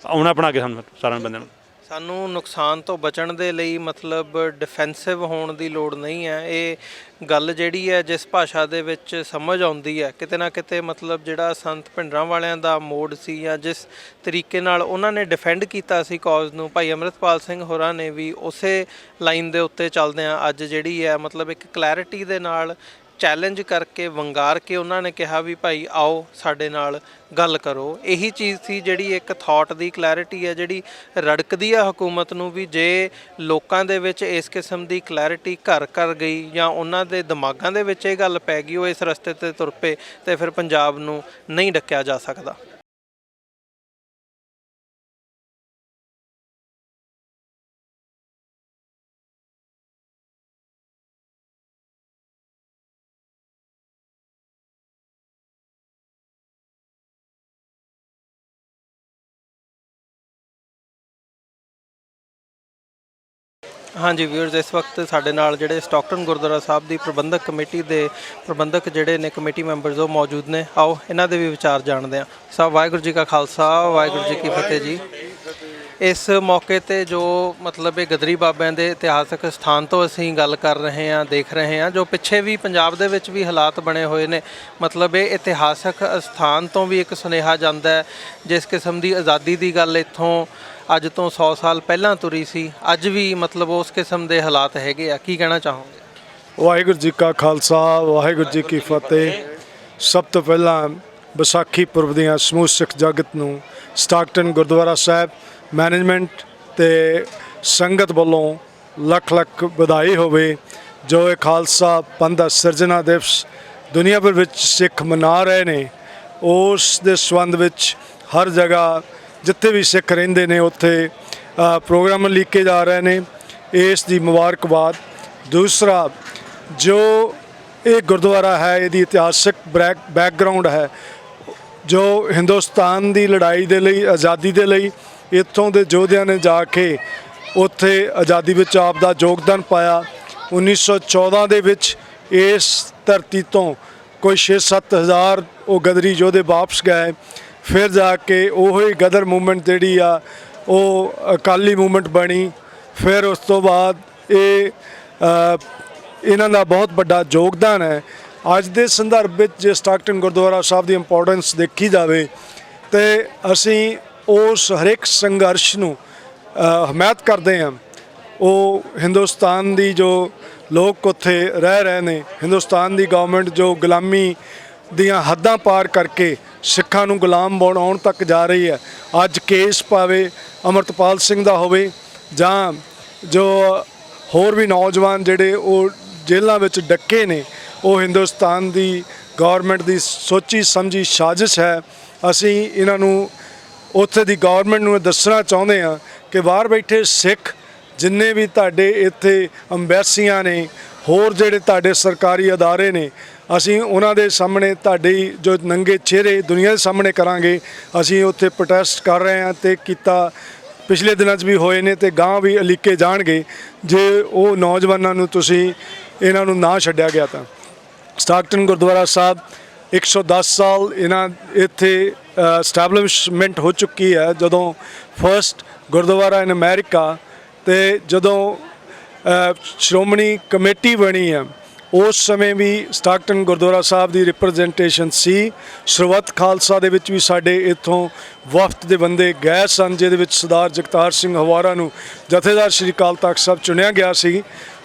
ਆਉਣਾ ਆਪਣਾ ਕੇ ਸਾਨੂੰ ਸਾਰਿਆਂ ਬੰਦਿਆਂ ਨੂੰ। ਸਾਨੂੰ ਨੁਕਸਾਨ ਤੋਂ ਬਚਣ ਦੇ ਲਈ ਮਤਲਬ ਡਿਫੈਂਸਿਵ ਹੋਣ ਦੀ ਲੋੜ ਨਹੀਂ ਹੈ। ਇਹ ਗੱਲ ਜਿਹੜੀ ਹੈ ਜਿਸ ਭਾਸ਼ਾ ਦੇ ਵਿੱਚ ਸਮਝ ਆਉਂਦੀ ਹੈ, ਕਿਤੇ ਨਾ ਕਿਤੇ ਮਤਲਬ ਜਿਹੜਾ ਸੰਤ ਭਿੰਡਰਾਂ ਵਾਲਿਆਂ ਦਾ ਮੋਡ ਸੀ ਜਾਂ ਜਿਸ ਤਰੀਕੇ ਨਾਲ ਉਹਨਾਂ ਨੇ ਡਿਫੈਂਡ ਕੀਤਾ ਸੀ ਕੌਜ਼ ਨੂੰ, ਭਾਈ ਅੰਮ੍ਰਿਤਪਾਲ ਸਿੰਘ ਹੋਰਾਂ ਨੇ ਵੀ ਉਸੇ ਲਾਈਨ ਦੇ ਉੱਤੇ ਚੱਲਦਿਆਂ ਅੱਜ ਜਿਹੜੀ ਹੈ ਮਤਲਬ ਇੱਕ ਕਲੈਰਿਟੀ ਦੇ ਨਾਲ ਚੈਲੰਜ ਕਰਕੇ ਵੰਗਾਰ ਕੇ ਉਹਨਾਂ ਨੇ ਕਿਹਾ ਵੀ ਭਾਈ ਆਓ ਸਾਡੇ ਨਾਲ ਗੱਲ ਕਰੋ। ਇਹੀ ਚੀਜ਼ ਸੀ ਜਿਹੜੀ ਇੱਕ ਥਾਟ ਦੀ ਕਲੈਰਿਟੀ ਹੈ ਜਿਹੜੀ ਰੜਕਦੀ ਆ ਹਕੂਮਤ ਨੂੰ, ਵੀ ਜੇ ਲੋਕਾਂ ਦੇ ਵਿੱਚ ਇਸ ਕਿਸਮ ਦੀ ਕਲੈਰਿਟੀ ਘਰ ਘਰ ਗਈ ਜਾਂ ਉਹਨਾਂ ਦੇ ਦਿਮਾਗਾਂ ਦੇ ਵਿੱਚ ਇਹ ਗੱਲ ਪੈ ਗਈ, ਉਹ ਇਸ ਰਸਤੇ 'ਤੇ ਤੁਰ ਪਏ, ਤੇ ਫਿਰ ਪੰਜਾਬ ਨੂੰ ਨਹੀਂ ਡੱਕਿਆ ਜਾ ਸਕਦਾ। ਹਾਂਜੀ ਵੀਅਰਸ, ਇਸ ਵਕਤ ਸਾਡੇ ਨਾਲ ਜਿਹੜੇ ਸਟਾਕਟਨ ਗੁਰਦੁਆਰਾ ਸਾਹਿਬ ਦੀ ਪ੍ਰਬੰਧਕ ਕਮੇਟੀ ਦੇ ਪ੍ਰਬੰਧਕ ਜਿਹੜੇ ਨੇ ਕਮੇਟੀ ਮੈਂਬਰਸ ਉਹ ਮੌਜੂਦ ਨੇ। ਆਓ ਇਹਨਾਂ ਦੇ ਵੀ ਵਿਚਾਰ ਜਾਣਦੇ ਹਾਂ। ਸਾਹਿਬ ਵਾਹਿਗੁਰੂ ਜੀ ਕਾ ਖਾਲਸਾ, ਵਾਹਿਗੁਰੂ ਜੀ ਕੀ ਫਤਿਹ ਜੀ। ਇਸ ਮੌਕੇ ਤੇ ਜੋ ਮਤਲਬ ਇਹ ਗਦਰੀ ਬਾਬਿਆਂ ਦੇ ਇਤਿਹਾਸਕ ਸਥਾਨ ਤੋਂ ਅਸੀਂ ਗੱਲ ਕਰ ਰਹੇ ਹਾਂ, ਦੇਖ ਰਹੇ ਹਾਂ, ਜੋ ਪਿੱਛੇ ਵੀ ਪੰਜਾਬ ਦੇ ਵਿੱਚ ਵੀ ਹਾਲਾਤ ਬਣੇ ਹੋਏ ਨੇ। ਮਤਲਬ ਇਹ ਇਤਿਹਾਸਕ ਸਥਾਨ ਤੋਂ ਵੀ ਇੱਕ ਸੁਨੇਹਾ ਜਾਂਦਾ ਹੈ। ਜਿਸ ਕਿਸਮ ਦੀ ਆਜ਼ਾਦੀ ਦੀ ਗੱਲ ਇੱਥੋਂ ਅੱਜ ਤੋਂ 100 ਸਾਲ ਪਹਿਲਾਂ ਤੁਰੀ ਸੀ, ਅੱਜ ਵੀ ਮਤਲਬ ਉਸ ਕਿਸਮ ਦੇ ਹਾਲਾਤ ਹੈਗੇ ਆ। ਕੀ ਕਹਿਣਾ ਚਾਹੋਗੇ? ਵਾਹਿਗੁਰੂ ਜੀ ਕਾ ਖਾਲਸਾ, ਵਾਹਿਗੁਰੂ ਜੀ ਕੀ ਫਤਿਹ। ਸਭ ਤੋਂ ਪਹਿਲਾਂ ਵਿਸਾਖੀ ਪੁਰਬ ਦੀਆਂ ਸਮੂਹ ਸਿੱਖ ਜਗਤ ਨੂੰ ਸਟਾਕਟਨ ਗੁਰਦੁਆਰਾ ਸਾਹਿਬ ਮੈਨੇਜਮੈਂਟ ਤੇ ਸੰਗਤ ਵੱਲੋਂ ਲੱਖ ਲੱਖ ਵਧਾਈ ਹੋਵੇ। ਜੋ ਇਹ ਖਾਲਸਾ ਪੰਥ ਦਾ ਸਿਰਜਣਾ ਦਿਵਸ ਦੁਨੀਆ ਭਰ ਵਿੱਚ ਸਿੱਖ ਮਨਾ ਰਹੇ ਨੇ, ਉਸ ਦੇ ਸੰਬੰਧ ਵਿੱਚ ਹਰ ਜਗ੍ਹਾ ਜਿੱਥੇ ਵੀ ਸਿੱਖ ਰਹਿੰਦੇ ਨੇ ਉੱਥੇ ਪ੍ਰੋਗਰਾਮ ਲਿਖੇ ਜਾ ਰਹੇ ਨੇ। ਇਸ ਦੀ ਮੁਬਾਰਕਬਾਦ। ਦੂਸਰਾ, ਜੋ ਇਹ ਗੁਰਦੁਆਰਾ ਹੈ, ਇਹਦੀ ਇਤਿਹਾਸਕ ਬੈਕਗਰਾਉਂਡ ਹੈ, ਜੋ ਹਿੰਦੁਸਤਾਨ ਦੀ ਲੜਾਈ ਦੇ ਲਈ, ਆਜ਼ਾਦੀ ਦੇ ਲਈ ਇੱਥੋਂ ਦੇ ਯੋਧਿਆਂ ਨੇ ਜਾ ਕੇ ਉੱਥੇ ਆਜ਼ਾਦੀ ਵਿੱਚ ਆਪ ਦਾ ਯੋਗਦਾਨ ਪਾਇਆ। 1914 ਦੇ ਵਿੱਚ ਇਸ ਧਰਤੀ ਤੋਂ ਕੋਈ 6-7 ਹਜ਼ਾਰ ਉਹ ਗਦਰੀ ਯੋਧੇ ਵਾਪਸ ਗਏ। ਫਿਰ ਜਾ ਕੇ ਉਹ ਹੀ ਗਦਰ ਮੂਵਮੈਂਟ ਜਿਹੜੀ ਆ ਉਹ ਅਕਾਲੀ ਮੂਵਮੈਂਟ ਬਣੀ। ਫਿਰ ਉਸ ਤੋਂ ਬਾਅਦ ਇਹਨਾਂ ਦਾ ਬਹੁਤ ਵੱਡਾ ਯੋਗਦਾਨ ਹੈ। ਅੱਜ ਦੇ ਸੰਦਰਭ ਵਿੱਚ ਜੇ ਸਟਾਕਟਨ ਗੁਰਦੁਆਰਾ ਸਾਹਿਬ ਦੀ ਇੰਪੋਰਟੈਂਸ ਦੇਖੀ ਜਾਵੇ ਤੇ ਅਸੀਂ ਉਸ ਹਰੇਕ ਸੰਘਰਸ਼ ਨੂੰ ਹਮਾਇਤ ਕਰਦੇ ਹਾਂ। ਉਹ ਹਿੰਦੁਸਤਾਨ ਦੀ ਜੋ ਲੋਕ ਉੱਥੇ ਰਹਿ ਰਹੇ ਨੇ, ਹਿੰਦੁਸਤਾਨ ਦੀ ਗਵਰਨਮੈਂਟ ਜੋ ਗੁਲਾਮੀ ਦੀਆਂ ਹੱਦਾਂ ਪਾਰ ਕਰਕੇ ਸਿੱਖਾਂ ਨੂੰ ਗੁਲਾਮ ਬਣਾਉਣ ਤੱਕ ਜਾ ਰਹੀ ਹੈ। ਅੱਜ ਕੇਸ ਭਾਵੇਂ ਅਮਰਤਪਾਲ ਸਿੰਘ ਦਾ ਹੋਵੇ ਜਾਂ ਜੋ ਹੋਰ ਵੀ ਨੌਜਵਾਨ ਜਿਹੜੇ ਉਹ ਜੇਲ੍ਹਾਂ ਵਿੱਚ ਡੱਕੇ ਨੇ, ਉਹ ਹਿੰਦੁਸਤਾਨ ਦੀ ਗਵਰਨਮੈਂਟ ਦੀ ਸੋਚੀ ਸਮਝੀ ਸਾਜ਼ਿਸ਼ ਹੈ। ਅਸੀਂ ਇਹਨਾਂ ਨੂੰ ਉੱਥੇ ਦੀ ਗਵਰਨਮੈਂਟ ਨੂੰ ਦੱਸਣਾ ਚਾਹੁੰਦੇ ਹਾਂ ਕਿ ਬਾਹਰ ਬੈਠੇ ਸਿੱਖ ਜਿੰਨੇ ਵੀ ਤੁਹਾਡੇ ਇੱਥੇ ਅੰਬੈਸੀਆਂ ਨੇ, ਹੋਰ ਜਿਹੜੇ ਤੁਹਾਡੇ ਸਰਕਾਰੀ ਅਦਾਰੇ ਨੇ, ਅਸੀਂ ਉਹਨਾਂ ਦੇ ਸਾਹਮਣੇ ਤੁਹਾਡੀ ਜੋ ਨੰਗੇ ਚਿਹਰੇ ਦੁਨੀਆ ਦੇ ਸਾਹਮਣੇ ਕਰਾਂਗੇ। ਅਸੀਂ ਉੱਥੇ ਪ੍ਰੋਟੈਸਟ ਕਰ ਰਹੇ ਹਾਂ ਤੇ ਕੀਤਾ, ਪਿਛਲੇ ਦਿਨਾਂ 'ਚ ਵੀ ਹੋਏ ਨੇ ਤੇ ਗਾਂ ਵੀ ਉਲੀਕੇ ਜਾਣਗੇ ਜੇ ਉਹ ਨੌਜਵਾਨਾਂ ਨੂੰ ਤੁਸੀਂ ਇਹਨਾਂ ਨੂੰ ਨਾ ਛੱਡਿਆ ਗਿਆ ਤਾਂ। ਸਟਾਕਟਨ ਗੁਰਦੁਆਰਾ ਸਾਹਿਬ 110 ਸਾਲ ਇਹਨਾਂ ਇੱਥੇ ਸਟੈਬਲਿਸ਼ਮੈਂਟ ਹੋ ਚੁੱਕੀ ਹੈ। ਜਦੋਂ ਫਸਟ ਗੁਰਦੁਆਰਾ ਇਨ ਅਮਰੀਕਾ ਤੇ ਜਦੋਂ ਸ਼੍ਰੋਮਣੀ ਕਮੇਟੀ ਬਣੀ ਹੈ, ਉਸ ਸਮੇਂ ਵੀ ਸਟਾਕਟਨ ਗੁਰਦੁਆਰਾ ਸਾਹਿਬ ਦੀ ਰਿਪਰੈਜ਼ੈਂਟੇਸ਼ਨ ਸੀ। ਸਰਬੱਤ ਖਾਲਸਾ ਦੇ ਵਿੱਚ ਵੀ ਸਾਡੇ ਇੱਥੋਂ ਵਫਦ ਦੇ ਬੰਦੇ ਗਏ ਸਨ, ਜਿਹਦੇ ਵਿੱਚ ਸਰਦਾਰ ਜਗਤਾਰ ਸਿੰਘ ਹਵਾਰਾ ਨੂੰ ਜਥੇਦਾਰ ਸ਼੍ਰੀ ਅਕਾਲ ਤਖਤ ਸਾਹਿਬ ਚੁਣਿਆ ਗਿਆ ਸੀ।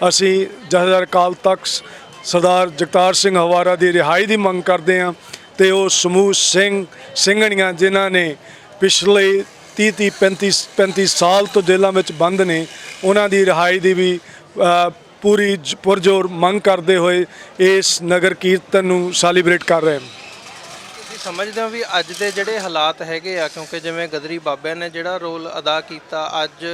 ਅਸੀਂ ਜਥੇਦਾਰ ਅਕਾਲ ਤਖਤ ਸਰਦਾਰ ਜਗਤਾਰ ਸਿੰਘ ਹਵਾਰਾ ਦੀ ਰਿਹਾਈ ਦੀ ਮੰਗ ਕਰਦੇ ਹਾਂ ਤੇ ਉਹ ਸਮੂਹ ਸਿੰਘ ਸਿੰਘਣੀਆਂ ਜਿਨ੍ਹਾਂ ਨੇ ਪਿਛਲੇ 30-35 ਸਾਲ ਤੋਂ ਜੇਲ੍ਹਾਂ ਵਿੱਚ ਬੰਦ ਨੇ, ਉਹਨਾਂ ਦੀ ਰਿਹਾਈ ਦੀ ਵੀ ਪੂਰੀ ਪੁਰਜੋਰ ਮੰਗ ਕਰਦੇ ਹੋਏ ਇਸ ਨਗਰ ਕੀਰਤਨ ਨੂੰ ਸੈਲੀਬ੍ਰੇਟ ਕਰ ਰਹੇ ਹਾਂ। ਤੁਸੀਂ ਸਮਝਦੇ ਹੋ ਵੀ ਅੱਜ ਦੇ ਜਿਹੜੇ ਹਾਲਾਤ ਹੈਗੇ ਆ, ਕਿਉਂਕਿ ਜਿਵੇਂ ਗਦਰੀ ਬਾਬਿਆਂ ਨੇ ਜਿਹੜਾ ਰੋਲ ਅਦਾ ਕੀਤਾ, ਅੱਜ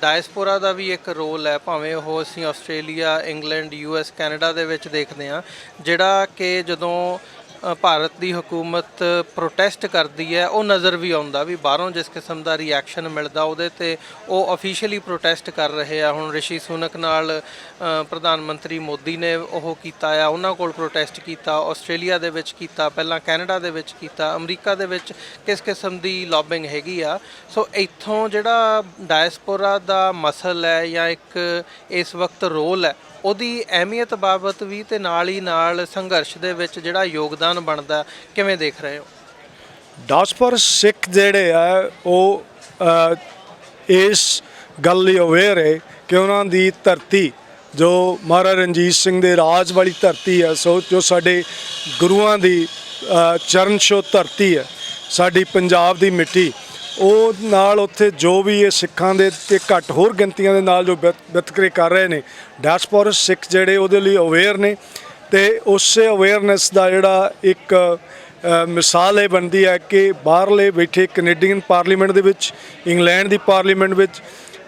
ਡਾਇਸਪੋਰਾ ਦਾ ਵੀ ਇੱਕ ਰੋਲ ਹੈ, ਭਾਵੇਂ ਉਹ ਅਸੀਂ ਆਸਟ੍ਰੇਲੀਆ, ਇੰਗਲੈਂਡ, US, ਕੈਨੇਡਾ ਦੇ ਵਿੱਚ ਦੇਖਦੇ ਹਾਂ, ਜਿਹੜਾ ਕਿ ਜਦੋਂ ਭਾਰਤ ਦੀ ਹਕੂਮਤ ਪ੍ਰੋਟੈਸਟ ਕਰਦੀ ਹੈ ਉਹ ਨਜ਼ਰ ਵੀ ਆਉਂਦਾ ਵੀ ਬਾਹਰੋਂ ਜਿਸ ਕਿਸਮ ਦਾ ਰਿਐਕਸ਼ਨ ਮਿਲਦਾ ਉਹਦੇ ਤੇ ਉਹ ਅਫੀਸ਼ੀਅਲੀ ਪ੍ਰੋਟੈਸਟ ਕਰ ਰਹੇ ਆ। ਹੁਣ ਰਿਸ਼ੀ ਸੁਨਕ ਨਾਲ ਪ੍ਰਧਾਨ ਮੰਤਰੀ ਮੋਦੀ ਨੇ ਉਹ ਕੀਤਾ ਆ, ਉਹਨਾਂ ਕੋਲ ਪ੍ਰੋਟੈਸਟ ਕੀਤਾ, ਆਸਟ੍ਰੇਲੀਆ ਦੇ ਵਿੱਚ ਕੀਤਾ, ਪਹਿਲਾਂ ਕੈਨੇਡਾ ਦੇ ਵਿੱਚ ਕੀਤਾ, ਅਮਰੀਕਾ ਦੇ ਵਿੱਚ ਕਿਸ ਕਿਸਮ ਦੀ ਲੌਬਿੰਗ ਹੈਗੀ ਆ। ਸੋ ਇੱਥੋਂ ਜਿਹੜਾ ਡਾਇਸਪੋਰਾ ਦਾ ਮਸਲ ਹੈ ਜਾਂ ਇੱਕ ਇਸ ਵਕਤ ਰੋਲ ਹੈ, ਉਹਦੀ ਅਹਿਮੀਅਤ ਬਾਬਤ ਵੀ ਤੇ ਨਾਲ ਹੀ ਨਾਲ ਸੰਘਰਸ਼ ਦੇ ਵਿੱਚ ਜਿਹੜਾ ਯੋਗਦਾਨ ਬਣਦਾ, ਕਿਵੇਂ ਦੇਖ ਰਹੇ ਹੋ? ਡਾਇਸਪੋਰਾ ਸਿੱਖ ਜਿਹੜੇ ਆ ਉਹ ਇਸ ਗੱਲ ਲਈ ਅਵੇਅਰ ਹੈ ਕਿ ਉਹਨਾਂ ਦੀ ਧਰਤੀ ਜੋ ਮਹਾਰਾਜਾ ਰਣਜੀਤ ਸਿੰਘ ਦੇ ਰਾਜ ਵਾਲੀ ਧਰਤੀ ਹੈ, ਸੋ ਜੋ ਸਾਡੇ ਗੁਰੂਆਂ ਦੀ ਚਰਨ ਛੋਹ ਧਰਤੀ ਹੈ, ਸਾਡੀ ਪੰਜਾਬ ਦੀ ਮਿੱਟੀ, ਉਹ ਨਾਲ ਉੱਥੇ ਜੋ ਵੀ ਇਹ ਸਿੱਖਾਂ ਦੇ ਤੇ ਘੱਟ ਹੋਰ ਗਿਣਤੀਆਂ ਦੇ ਨਾਲ ਜੋ ਵਿਤਕਰੇ ਕਰ ਰਹੇ ਨੇ, ਡਾਇਸਪੋਰਾ ਸਿੱਖ ਜਿਹੜੇ ਉਹਦੇ ਲਈ ਅਵੇਅਰ ਨੇ ਤੇ ਉਸੇ ਅਵੇਅਰਨੈਸ ਦਾ ਜਿਹੜਾ ਇੱਕ ਮਿਸਾਲ ਇਹ ਬਣਦੀ ਹੈ ਕਿ ਬਾਹਰਲੇ ਬੈਠੇ ਕੈਨੇਡੀਅਨ ਪਾਰਲੀਮੈਂਟ ਦੇ ਵਿੱਚ, ਇੰਗਲੈਂਡ ਦੀ ਪਾਰਲੀਮੈਂਟ ਵਿੱਚ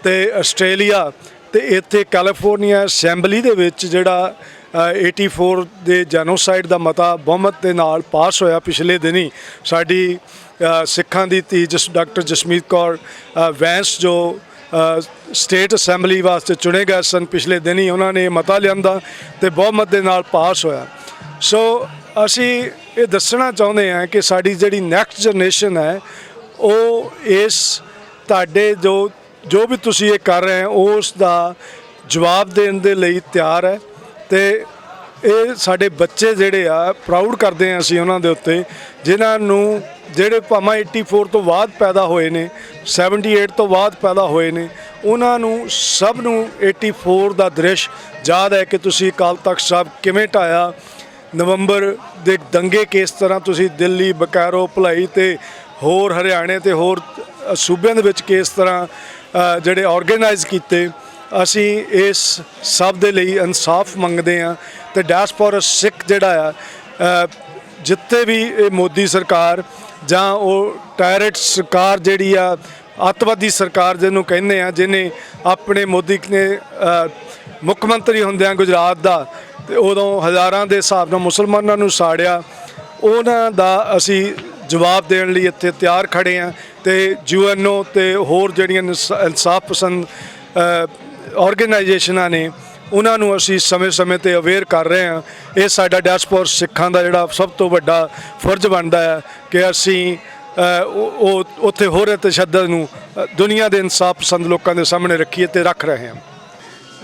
ਤੇ ਆਸਟ੍ਰੇਲੀਆ ਤੇ ਇੱਥੇ ਕੈਲੀਫੋਰਨੀਆ ਅਸੈਂਬਲੀ ਦੇ ਵਿੱਚ ਜਿਹੜਾ 84 ਦੇ ਜੈਨੋਸਾਈਡ ਦਾ ਮਤਾ ਬਹੁਮਤ ਦੇ ਨਾਲ ਪਾਸ ਹੋਇਆ ਪਿਛਲੇ ਦਿਨੀ। ਸਾਡੀ ਸਿੱਖਾਂ ਦੀ ਧੀ ਡਾਕਟਰ ਜਸਮੀਤ ਕੌਰ ਵੈਂਸ ਜੋ ਸਟੇਟ ਅਸੈਂਬਲੀ ਵਾਸਤੇ ਚੁਣੇ ਗਏ ਸਨ। ਪਿਛਲੇ ਦਿਨ ਹੀ ਉਹਨਾਂ ਨੇ ਮਤਾ ਲਿਆਂਦਾ ਤੇ ਬਹੁਮਤ ਦੇ ਨਾਲ ਪਾਸ ਹੋਇਆ। ਸੋ ਅਸੀਂ ਇਹ ਦੱਸਣਾ ਚਾਹੁੰਦੇ ਹਾਂ ਕਿ ਸਾਡੀ ਜਿਹੜੀ ਨੈਕਸਟ ਜਨਰੇਸ਼ਨ ਹੈ ਉਹ ਇਸ ਤੁਹਾਡੇ ਜੋ ਵੀ ਤੁਸੀਂ ਇਹ ਕਰ ਰਹੇ ਹੋ ਉਸ ਦਾ ਜਵਾਬ ਦੇਣ ਦੇ ਲਈ ਤਿਆਰ ਹੈ। ਤੇ ਇਹ ਸਾਡੇ ਬੱਚੇ ਜਿਹੜੇ ਆ ਪ੍ਰਾਊਡ ਕਰਦੇ ਹਾਂ ਅਸੀਂ ਉਹਨਾਂ ਦੇ ਉੱਤੇ, ਜਿਨ੍ਹਾਂ ਨੂੰ ਜਿਹੜੇ ਭਾਵੇਂ 84 ਤੋਂ ਬਾਅਦ ਪੈਦਾ ਹੋਏ ਨੇ, 78 ਤੋਂ ਬਾਅਦ ਪੈਦਾ ਹੋਏ ਨੇ, ਉਹਨਾਂ ਨੂੰ ਸਭ ਨੂੰ 84 ਦਾ ਦ੍ਰਿਸ਼ ਯਾਦ ਹੈ ਕਿ ਤੁਸੀਂ ਅਕਾਲ ਤਖਤ ਸਾਹਿਬ ਕਿਵੇਂ ਢਾਇਆ, ਨਵੰਬਰ ਦੇ ਦੰਗੇ ਕਿਸ ਤਰ੍ਹਾਂ ਤੁਸੀਂ ਦਿੱਲੀ, ਬਕੈਰੋ, ਭਲਾਈ ਤੇ ਹੋਰ ਹਰਿਆਣੇ ਤੇ ਹੋਰ ਸੂਬਿਆਂ ਦੇ ਵਿੱਚ ਕਿਸ ਤਰ੍ਹਾਂ ਜਿਹੜੇ ਆਰਗੇਨਾਈਜ਼ ਕੀਤੇ। ਅਸੀਂ ਇਸ ਸਭ ਦੇ ਲਈ ਇਨਸਾਫ ਮੰਗਦੇ ਹਾਂ ਤੇ ਡਾਇਸਪੋਰਾ ਸਿੱਖ ਜਿਹੜਾ ਆ ਜਿੱਥੇ ਵੀ ਇਹ ਮੋਦੀ ਸਰਕਾਰ ਜਾਂ ਉਹ ਟੈਰਰਿਸਟ ਸਰਕਾਰ ਜਿਹੜੀ ਆ ਅੱਤਵਾਦੀ ਸਰਕਾਰ ਜਿਹਨੂੰ ਕਹਿੰਦੇ ਆ, ਜਿਹਨੇ ਆਪਣੇ ਮੋਦੀ ਨੇ ਮੁੱਖ ਮੰਤਰੀ ਹੁੰਦਿਆਂ ਗੁਜਰਾਤ ਦਾ ਤੇ ਉਦੋਂ ਹਜ਼ਾਰਾਂ ਦੇ ਹਿਸਾਬ ਨਾਲ ਮੁਸਲਮਾਨਾਂ ਨੂੰ ਸਾੜਿਆ, ਉਹਨਾਂ ਦਾ ਅਸੀਂ ਜਵਾਬ ਦੇਣ ਲਈ ਇੱਥੇ ਤਿਆਰ ਖੜੇ ਹਾਂ। ਤੇ UNO ਤੇ ਹੋਰ ਜਿਹੜੀਆਂ ਇਨਸਾਫ ਪਸੰਦ ਆਰਗੇਨਾਈਜੇਸ਼ਨਾਂ ਨੇ ਉਹਨਾਂ ਨੂੰ ਅਸੀਂ ਸਮੇਂ-ਸਮੇਂ ਤੇ ਅਵੇਅਰ ਕਰ ਰਹੇ ਹਾਂ। ਇਹ ਸਾਡਾ ਡਾਇਸਪੋਰਾ ਸਿੱਖਾਂ ਦਾ ਜਿਹੜਾ ਸਭ ਤੋਂ ਵੱਡਾ ਫਰਜ਼ ਬਣਦਾ ਹੈ ਕਿ ਅਸੀਂ ਉੱਥੇ ਹੋ ਰਹੇ ਤਸ਼ੱਦਦ ਨੂੰ ਦੁਨੀਆ ਦੇ ਇਨਸਾਫ ਪਸੰਦ ਲੋਕਾਂ ਦੇ ਸਾਹਮਣੇ ਰੱਖੀਏ ਤੇ ਰੱਖ ਰਹੇ ਹਾਂ।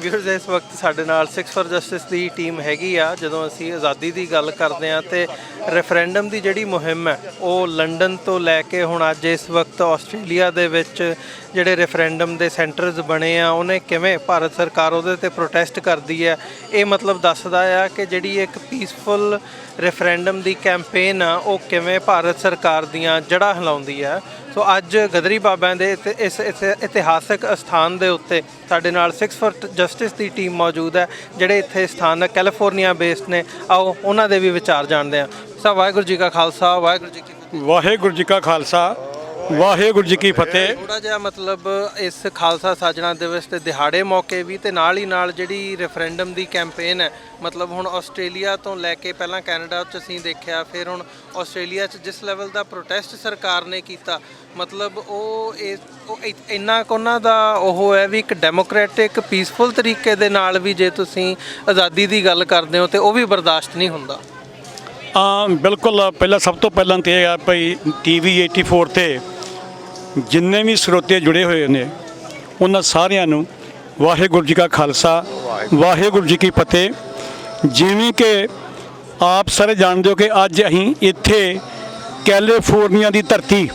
ਵੀਰਜ਼ ਇਸ ਵਕਤ ਸਾਡੇ ਨਾਲ ਸਿੱਖ ਫॉर ਜਸਟਿਸ ਦੀ ਟੀਮ ਹੈਗੀ ਆ। ਜਦੋਂ ਅਸੀਂ ਆਜ਼ਾਦੀ ਦੀ ਗੱਲ ਕਰਦੇ ਹਾਂ ਤੇ ਰੈਫਰੈਂਡਮ ਦੀ ਜਿਹੜੀ ਮੁਹਿੰਮ ਹੈ ਉਹ ਲੰਡਨ ਤੋਂ ਲੈ ਕੇ ਹੁਣ ਅੱਜ ਇਸ ਵਕਤ ਆਸਟ੍ਰੇਲੀਆ ਦੇ ਵਿੱਚ ਜਿਹੜੇ ਰੈਫਰੈਂਡਮ ਦੇ ਸੈਂਟਰਸ ਬਣੇ ਆ, ਉਹਨੇ ਕਿਵੇਂ ਭਾਰਤ ਸਰਕਾਰ ਉਹਦੇ ਤੇ ਪ੍ਰੋਟੈਸਟ ਕਰਦੀ ਹੈ, ਇਹ ਮਤਲਬ ਦੱਸਦਾ ਆ ਕਿ ਜਿਹੜੀ ਇੱਕ ਪੀਸਫੁਲ ਰੈਫਰੈਂਡਮ ਦੀ ਕੈਂਪੇਨ ਆ ਉਹ ਕਿਵੇਂ ਭਾਰਤ ਸਰਕਾਰ ਦੀਆਂ ਜੜ੍ਹਾਂ ਹਿਲਾਉਂਦੀ ਹੈ। ਸੋ ਅੱਜ ਗਦਰੀ ਬਾਬਿਆਂ ਦੇ ਇਸ ਇਤਿਹਾਸਕ ਅਸਥਾਨ ਦੇ ਉੱਤੇ ਸਾਡੇ ਨਾਲ ਸਿੱਖ ਫॉर ਜਸਟਿਸ ਦੀ ਟੀਮ ਮੌਜੂਦ ਹੈ, ਜਿਹੜੇ ਇੱਥੇ ਸਥਾਨਕ ਕੈਲੀਫੋਰਨੀਆ ਬੇਸਡ ਨੇ। ਆਓ ਉਹਨਾਂ ਦੇ ਵੀ ਵਿਚਾਰ ਜਾਣਦੇ ਹਾਂ। ਸਰ, ਵਾਹਿਗੁਰੂ ਜੀ ਕਾ ਖਾਲਸਾ, ਵਾਹਿਗੁਰੂ ਜੀ ਕੀ ਫਤਿਹ। ਵਾਹਿਗੁਰੂ ਜੀ ਕਾ ਖਾਲਸਾ, ਵਾਹਿਗੁਰੂ ਜੀ ਕੀ ਫਤਿਹ। ਥੋੜਾ ਜਿਹਾ ਮਤਲਬ ਇਸ ਖਾਲਸਾ ਸਾਜਣਾ ਦਿਵਸ ਤੇ ਦਿਹਾੜੇ ਮੌਕੇ ਵੀ ਤੇ ਨਾਲ ਹੀ ਨਾਲ ਜਿਹੜੀ ਰੈਫਰੈਂਡਮ ਦੀ ਕੈਂਪੇਨ ਹੈ, ਮਤਲਬ ਹੁਣ ਆਸਟ੍ਰੇਲੀਆ ਤੋਂ ਲੈ ਕੇ ਪਹਿਲਾਂ ਕੈਨੇਡਾ 'ਚ ਅਸੀਂ ਦੇਖਿਆ, ਫਿਰ ਹੁਣ ਆਸਟ੍ਰੇਲੀਆ 'ਚ ਜਿਸ ਲੈਵਲ ਦਾ ਪ੍ਰੋਟੈਸਟ ਸਰਕਾਰ ਨੇ ਕੀਤਾ, ਮਤਲਬ ਉਹ ਇੰਨਾ ਕੁ ਉਹਨਾਂ ਦਾ ਉਹ ਹੈ ਵੀ ਇੱਕ ਡੈਮੋਕ੍ਰੈਟਿਕ ਪੀਸਫੁਲ ਤਰੀਕੇ ਦੇ ਨਾਲ ਵੀ ਜੇ ਤੁਸੀਂ ਆਜ਼ਾਦੀ ਦੀ ਗੱਲ ਕਰਦੇ ਹੋ ਤੇ ਉਹ ਵੀ ਬਰਦਾਸ਼ਤ ਨਹੀਂ ਹੁੰਦਾ। ਬਿਲਕੁਲ। ਪਹਿਲਾਂ ਸਭ ਤੋਂ ਪਹਿਲਾਂ ਤਾਂ ਇਹ ਆ ਭਈ TV 84 ਤੇ ਜਿੰਨੇ ਵੀ ਸਰੋਤੇ ਜੁੜੇ ਹੋਏ ਨੇ ਉਹਨਾਂ ਸਾਰਿਆਂ ਨੂੰ ਵਾਹਿਗੁਰੂ ਜੀ ਕਾ ਖਾਲਸਾ, ਵਾਹਿਗੁਰੂ ਜੀ ਕੀ ਫਤਿਹ। ਜਿਵੇਂ ਕਿ ਆਪ ਸਾਰੇ ਜਾਣਦੇ ਹੋ ਕਿ ਅੱਜ ਅਸੀਂ ਇੱਥੇ ਕੈਲੀਫੋਰਨੀਆ ਦੀ ਧਰਤੀ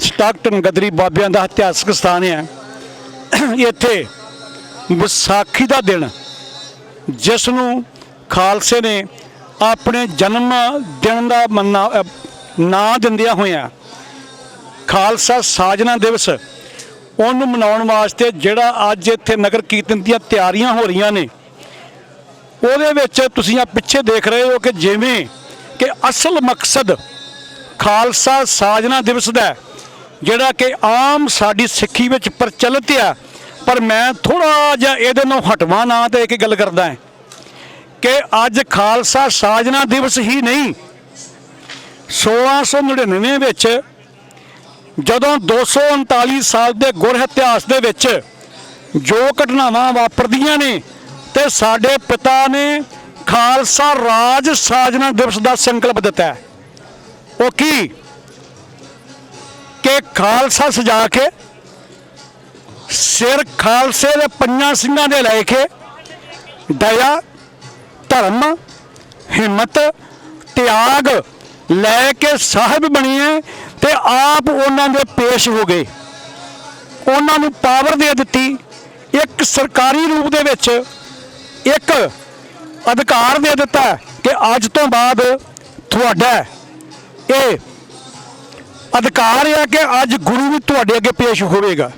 ਸਟਾਕਟਨ ਗਦਰੀ ਬਾਬਿਆਂ ਦਾ ਇਤਿਹਾਸਕ ਸਥਾਨ ਹੈ। ਇੱਥੇ ਵਿਸਾਖੀ ਦਾ ਦਿਨ, ਜਿਸ ਨੂੰ ਖਾਲਸੇ ਨੇ ਆਪਣੇ ਜਨਮ ਦਿਨ ਦਾ ਨਾਂ ਦਿੰਦਿਆਂ ਹੋਇਆਂ ਖਾਲਸਾ ਸਾਜਨਾ ਦਿਵਸ, ਉਹਨੂੰ ਮਨਾਉਣ ਵਾਸਤੇ ਜਿਹੜਾ ਅੱਜ ਇੱਥੇ ਨਗਰ ਕੀਰਤਨ ਦੀਆਂ ਤਿਆਰੀਆਂ ਹੋ ਰਹੀਆਂ ਨੇ, ਉਹਦੇ ਵਿੱਚ ਤੁਸੀਂ ਆ ਪਿੱਛੇ ਦੇਖ ਰਹੇ ਹੋ ਕਿ ਜਿਵੇਂ ਕਿ ਅਸਲ ਮਕਸਦ ਖਾਲਸਾ ਸਾਜਨਾ ਦਿਵਸ ਦਾ, ਜਿਹੜਾ ਕਿ ਆਮ ਸਾਡੀ ਸਿੱਖੀ ਵਿੱਚ ਪ੍ਰਚਲਿਤ ਆ, ਪਰ ਮੈਂ ਥੋੜਾ ਜਿਹਾ ਇਹਦੇ ਨਾਲ ਹਟਵਾ ਨਾਂ ਤੇ ਇੱਕ ਗੱਲ ਕਰਦਾ ਹਾਂ ਕਿ ਅੱਜ ਖਾਲਸਾ ਸਾਜਨਾ ਦਿਵਸ ਹੀ ਨਹੀਂ, 1699 ਵਿੱਚ ਜਦੋਂ 239 ਸਾਲ ਦੇ ਗੁਰ ਇਤਿਹਾਸ ਦੇ ਵਿੱਚ ਜੋ ਘਟਨਾਵਾਂ ਵਾਪਰਦੀਆਂ ਨੇ ਤੇ ਸਾਡੇ ਪਿਤਾ ਨੇ ਖਾਲਸਾ ਰਾਜ ਸਾਜਨਾ ਦਿਵਸ ਦਾ ਸੰਕਲਪ ਦਿੱਤਾ। ਉਹ ਕੀ ਕਿ ਖਾਲਸਾ ਸਜਾ ਕੇ ਸਿਰ ਖਾਲਸੇ ਦੇ ਪੰਜਾਂ ਸਿੰਘਾਂ ਦੇ ਲੈ ਕੇ ਦਇਆ, ਧਰਮ, ਹਿੰਮਤ, ਤਿਆਗ ਲੈ ਕੇ ਸਾਹਿਬ ਬਣੀਏ ਤੇ ਆਪ ਉਹਨਾਂ ਦੇ ਪੇਸ਼ ਹੋ ਗਏ। ਉਹਨਾਂ ਨੂੰ ਪਾਵਰ ਦੇ ਦਿੱਤੀ, ਇੱਕ ਸਰਕਾਰੀ ਰੂਪ ਦੇ ਵਿੱਚ ਇੱਕ ਅਧਿਕਾਰ ਦੇ ਦਿੱਤਾ ਕਿ ਅੱਜ ਤੋਂ ਬਾਅਦ ਤੁਹਾਡਾ ਇਹ ਅਧਿਕਾਰ ਹੈ ਕਿ ਅੱਜ ਗੁਰੂ ਵੀ ਤੁਹਾਡੇ ਅੱਗੇ ਪੇਸ਼ ਹੋਵੇਗਾ।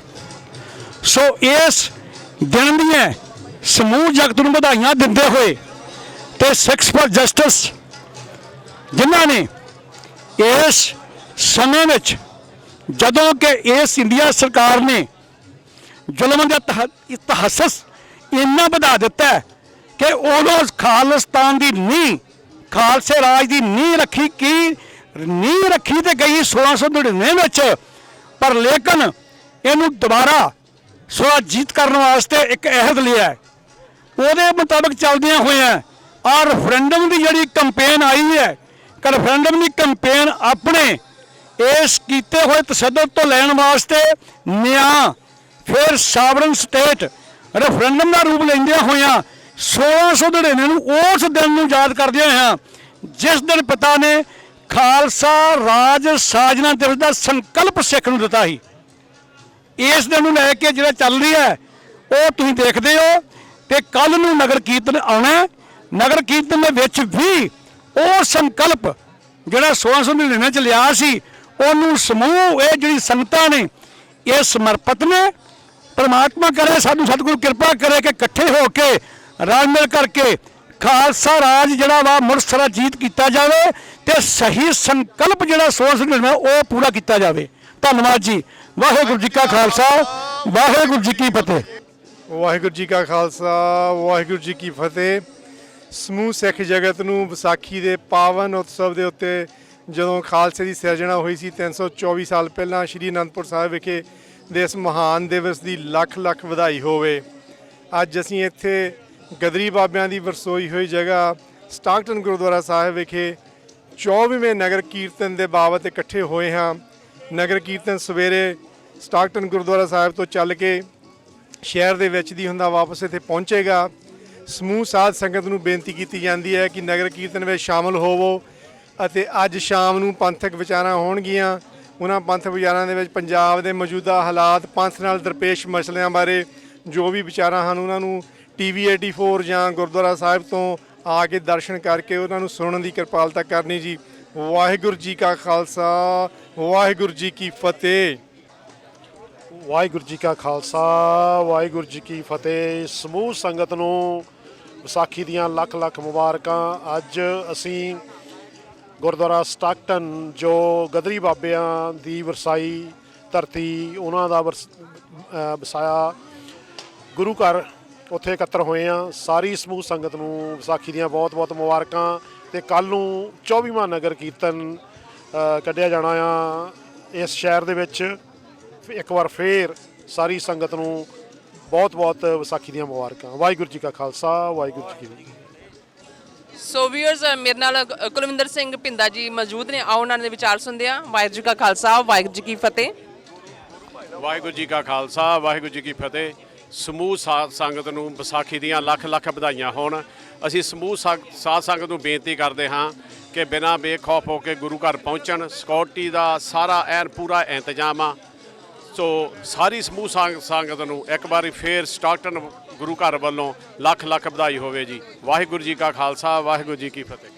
ਸੋ ਇਸ ਦਿਨ ਦੀਆਂ ਸਮੂਹ ਜਗਤ ਨੂੰ ਵਧਾਈਆਂ ਦਿੰਦੇ ਹੋਏ ਤੇ ਸਿੱਖਸ ਫॉर ਜਸਟਿਸ ਜਿਨ੍ਹਾਂ ਨੇ ਇਸ ਸਮੇਂ ਵਿੱਚ, ਜਦੋਂ ਕਿ ਇਸ ਇੰਡੀਆ ਸਰਕਾਰ ਨੇ ਜ਼ੁਲਮ ਦਾ ਤਹੱਸਸ ਇੰਨਾ ਵਧਾ ਦਿੱਤਾ ਕਿ ਉਦੋਂ ਖਾਲਿਸਤਾਨ ਦੀ ਨੀਂਹ, ਖਾਲਸੇ ਰਾਜ ਦੀ ਨੀਂਹ ਰੱਖੀ ਤੇ ਗਈ 1699 ਵਿੱਚ, ਪਰ ਲੇਕਿਨ ਇਹਨੂੰ ਦੁਬਾਰਾ ਸੁਰਜੀਤ ਕਰਨ ਵਾਸਤੇ ਇੱਕ ਅਹਿਦ ਲਿਆ ਹੈ। ਉਹਦੇ ਮੁਤਾਬਕ ਚੱਲਦਿਆਂ ਹੋਇਆਂ ਆ ਰੈਫਰੈਂਡਮ ਦੀ ਜਿਹੜੀ ਕੰਪੇਨ ਆਈ ਹੈ, ਰੈਫਰੈਂਡਮ ਦੀ ਕੰਪੇਨ ਆਪਣੇ ਇਸ ਕੀਤੇ ਹੋਏ ਤਸ਼ੱਦਦ ਤੋਂ ਲੈਣ ਵਾਸਤੇ ਨਿਆਂ ਫਿਰ ਸਾਵਰਨ ਸਟੇਟ ਰੈਫਰੈਂਡਮ ਦਾ ਰੂਪ ਲੈਂਦਿਆਂ ਹੋਇਆਂ 1699 ਨੂੰ ਉਸ ਦਿਨ ਨੂੰ ਯਾਦ ਕਰਦਿਆਂ ਹੋਇਆਂ ਜਿਸ ਦਿਨ ਪਿਤਾ ਨੇ ਖਾਲਸਾ ਰਾਜ ਸਾਜਨਾ ਦਿਵਸ ਦਾ ਸੰਕਲਪ ਸਿੱਖ ਨੂੰ ਦਿੱਤਾ ਸੀ। ਇਸ ਦਿਨ ਨੂੰ ਲੈ ਕੇ ਜਿਹੜਾ ਚੱਲ ਰਿਹਾ ਹੈ ਉਹ ਤੁਸੀਂ ਦੇਖਦੇ ਹੋ। ਤੇ ਕੱਲ ਨੂੰ ਨਗਰ ਕੀਰਤਨ ਆਉਣਾ, ਨਗਰ ਕੀਰਤਨ ਦੇ ਵਿੱਚ ਵੀ ਉਹ ਸੰਕਲਪ ਜਿਹੜਾ 1699 ਚ ਲਿਆ ਸੀ ਉਹਨੂੰ ਸਮੂਹ ਇਹ ਜਿਹੜੀ ਸੰਗਤਾਂ ਨੇ ਇਹ ਸਮਰਪਿਤ ਨੇ। ਪ੍ਰਮਾਤਮਾ ਕਰੇ ਸਾਨੂੰ ਸਤਿਗੁਰੂ ਕਿਰਪਾ ਕਰੇ ਕਿ ਇਕੱਠੇ ਹੋ ਕੇ ਰਲ ਮਿਲ ਕਰਕੇ ਖਾਲਸਾ ਰਾਜ ਜਿਹੜਾ ਵਾ ਮੁੜ ਸੁਰਜੀਤ ਕੀਤਾ ਜਾਵੇ ਤੇ ਸਹੀ ਸੰਕਲਪ ਜਿਹੜਾ 1699 ਉਹ ਪੂਰਾ ਕੀਤਾ ਜਾਵੇ। ਧੰਨਵਾਦ ਜੀ। ਵਾਹਿਗੁਰੂ ਜੀ ਕਾ ਖਾਲਸਾ, ਵਾਹਿਗੁਰੂ ਜੀ ਕੀ ਫਤਿਹ। ਵਾਹਿਗੁਰੂ ਜੀ ਕਾ ਖਾਲਸਾ, ਵਾਹਿਗੁਰੂ ਜੀ ਕੀ ਫਤਿਹ। ਸਮੂਹ ਸਿੱਖ ਜਗਤ ਨੂੰ ਵਿਸਾਖੀ ਦੇ ਪਾਵਨ ਉਤਸਵ ਦੇ ਉੱਤੇ ਜਦੋਂ ਖਾਲਸੇ ਦੀ ਸਿਰਜਣਾ ਹੋਈ ਸੀ 324 ਸਾਲ ਪਹਿਲਾਂ ਸ਼੍ਰੀ ਅਨੰਦਪੁਰ ਸਾਹਿਬ ਵਿਖੇ ਦੇ ਇਸ ਮਹਾਨ ਦਿਵਸ ਦੀ ਲੱਖ ਲੱਖ ਵਧਾਈ ਹੋਵੇ। ਅੱਜ ਅਸੀਂ ਇੱਥੇ ਗਦਰੀ ਬਾਬਿਆਂ ਦੀ ਵਰਸੋਈ ਹੋਈ ਜਗ੍ਹਾ ਸਟਾਕਟਨ ਗੁਰਦੁਆਰਾ ਸਾਹਿਬ ਵਿਖੇ 24ਵੇਂ ਨਗਰ ਕੀਰਤਨ ਦੇ ਬਾਬਤ ਇਕੱਠੇ ਹੋਏ ਹਾਂ। ਨਗਰ ਕੀਰਤਨ ਸਵੇਰੇ ਸਟਾਕਟਨ ਗੁਰਦੁਆਰਾ ਸਾਹਿਬ ਤੋਂ ਚੱਲ ਕੇ ਸ਼ਹਿਰ ਦੇ ਵਿੱਚ ਦੀ ਹੁੰਦਾ ਵਾਪਸ ਇੱਥੇ ਪਹੁੰਚੇਗਾ। ਸਮੂਹ ਸਾਧ ਸੰਗਤ ਨੂੰ ਬੇਨਤੀ ਕੀਤੀ ਜਾਂਦੀ ਹੈ ਕਿ ਨਗਰ ਕੀਰਤਨ ਵਿੱਚ ਸ਼ਾਮਲ ਹੋਵੋ ਅਤੇ ਅੱਜ ਸ਼ਾਮ ਨੂੰ ਪੰਥਕ ਵਿਚਾਰਾਂ ਹੋਣਗੀਆਂ। ਉਹਨਾਂ ਪੰਥਕ ਵਿਚਾਰਾਂ ਦੇ ਵਿੱਚ ਪੰਜਾਬ ਦੇ ਮੌਜੂਦਾ ਹਾਲਾਤ, ਪੰਥ ਨਾਲ ਦਰਪੇਸ਼ ਮਸਲਿਆਂ ਬਾਰੇ ਜੋ ਵੀ ਵਿਚਾਰਾਂ ਹਨ ਉਹਨਾਂ ਨੂੰ TV 84 ਜਾਂ ਗੁਰਦੁਆਰਾ ਸਾਹਿਬ ਤੋਂ ਆ ਕੇ ਦਰਸ਼ਨ ਕਰਕੇ ਉਹਨਾਂ ਨੂੰ ਸੁਣਨ ਦੀ ਕਿਰਪਾਲਤਾ ਕਰਨੀ ਜੀ। ਵਾਹਿਗੁਰੂ ਜੀ ਕਾ ਖਾਲਸਾ, ਵਾਹਿਗੁਰੂ ਜੀ ਕੀ ਫਤਿਹ। ਵਾਹਿਗੁਰੂ ਜੀ ਕਾ ਖਾਲਸਾ, ਵਾਹਿਗੁਰੂ ਜੀ ਕੀ ਫਤਿਹ। ਸਮੂਹ ਸੰਗਤ ਨੂੰ ਵਿਸਾਖੀ ਦੀਆਂ ਲੱਖ ਲੱਖ ਮੁਬਾਰਕਾਂ। ਅੱਜ ਅਸੀਂ ਗੁਰਦੁਆਰਾ ਸਟਾਕਟਨ ਜੋ ਗਦਰੀ ਬਾਬਿਆਂ ਦੀ ਵਰਸਾਈ ਧਰਤੀ ਉਹਨਾਂ ਦਾ ਵਸਾਇਆ ਗੁਰੂ ਘਰ ਉੱਥੇ ਇਕੱਤਰ ਹੋਏ ਹਾਂ। ਸਾਰੀ ਸਮੂਹ ਸੰਗਤ ਨੂੰ ਵਿਸਾਖੀ ਦੀਆਂ ਬਹੁਤ ਬਹੁਤ ਮੁਬਾਰਕਾਂ। ਤੇ ਕੱਲ ਨੂੰ 24ਵਾਂ ਨਗਰ ਕੀਰਤਨ ਕੱਢਿਆ ਜਾਣਾ ਆ ਇਸ ਸ਼ਹਿਰ ਦੇ ਵਿੱਚ। ਇੱਕ ਵਾਰ ਫੇਰ ਸਾਰੀ ਸੰਗਤ ਨੂੰ ਬਹੁਤ ਬਹੁਤ ਵਿਸਾਖੀ ਦੀਆਂ ਮੁਬਾਰਕਾਂ। ਵਾਹਿਗੁਰੂ ਜੀ ਕਾ ਖਾਲਸਾ, ਵਾਹਿਗੁਰੂ ਜੀ ਕੀ ਫਤਿਹ। ਸੋ ਵੀਅਰਸ, ਮੇਰੇ ਨਾਲ ਕੁਲਵਿੰਦਰ ਸਿੰਘ ਭਿੰਦਾ ਜੀ ਮੌਜੂਦ ਨੇ। ਆਓ ਉਹਨਾਂ ਦੇ ਵਿਚਾਰ ਸੁਣਦੇ ਹਾਂ। ਵਾਹਿਗੁਰੂ ਜੀ ਕਾ ਖਾਲਸਾ, ਵਾਹਿਗੁਰੂ ਜੀ ਕੀ ਫਤਿਹ। ਵਾਹਿਗੁਰੂ ਜੀ ਕਾ ਖਾਲਸਾ, ਵਾਹਿਗੁਰੂ ਜੀ ਕੀ ਫਤਿਹ। ਸਮੂਹ ਸਾਧ ਸੰਗਤ ਨੂੰ ਵਿਸਾਖੀ ਦੀਆਂ ਲੱਖ ਲੱਖ ਵਧਾਈਆਂ ਹੋਣ। ਅਸੀਂ ਸਮੂਹ ਸਾਧ ਸੰਗਤ ਨੂੰ ਬੇਨਤੀ ਕਰਦੇ ਹਾਂ ਕਿ ਬਿਨਾਂ ਬੇਖੌਫ ਹੋ ਕੇ ਗੁਰੂ ਘਰ ਪਹੁੰਚਣ। ਸਿਕਿਉਰਿਟੀ ਦਾ ਸਾਰਾ ਐਨ ਪੂਰਾ ਇੰਤਜ਼ਾਮ ਆ। ਸੋ ਸਾਰੀ ਸਮੂਹ ਸੰਗਤ ਨੂੰ ਇੱਕ ਵਾਰੀ ਫੇਰ ਸਟਾਕਟਨ ਗੁਰੂ ਘਰ ਵੱਲੋਂ ਲੱਖ ਲੱਖ ਵਧਾਈ ਹੋਵੇ ਜੀ। ਵਾਹਿਗੁਰੂ ਜੀ ਕਾ ਖਾਲਸਾ, ਵਾਹਿਗੁਰੂ ਜੀ ਕੀ ਫਤਿਹ।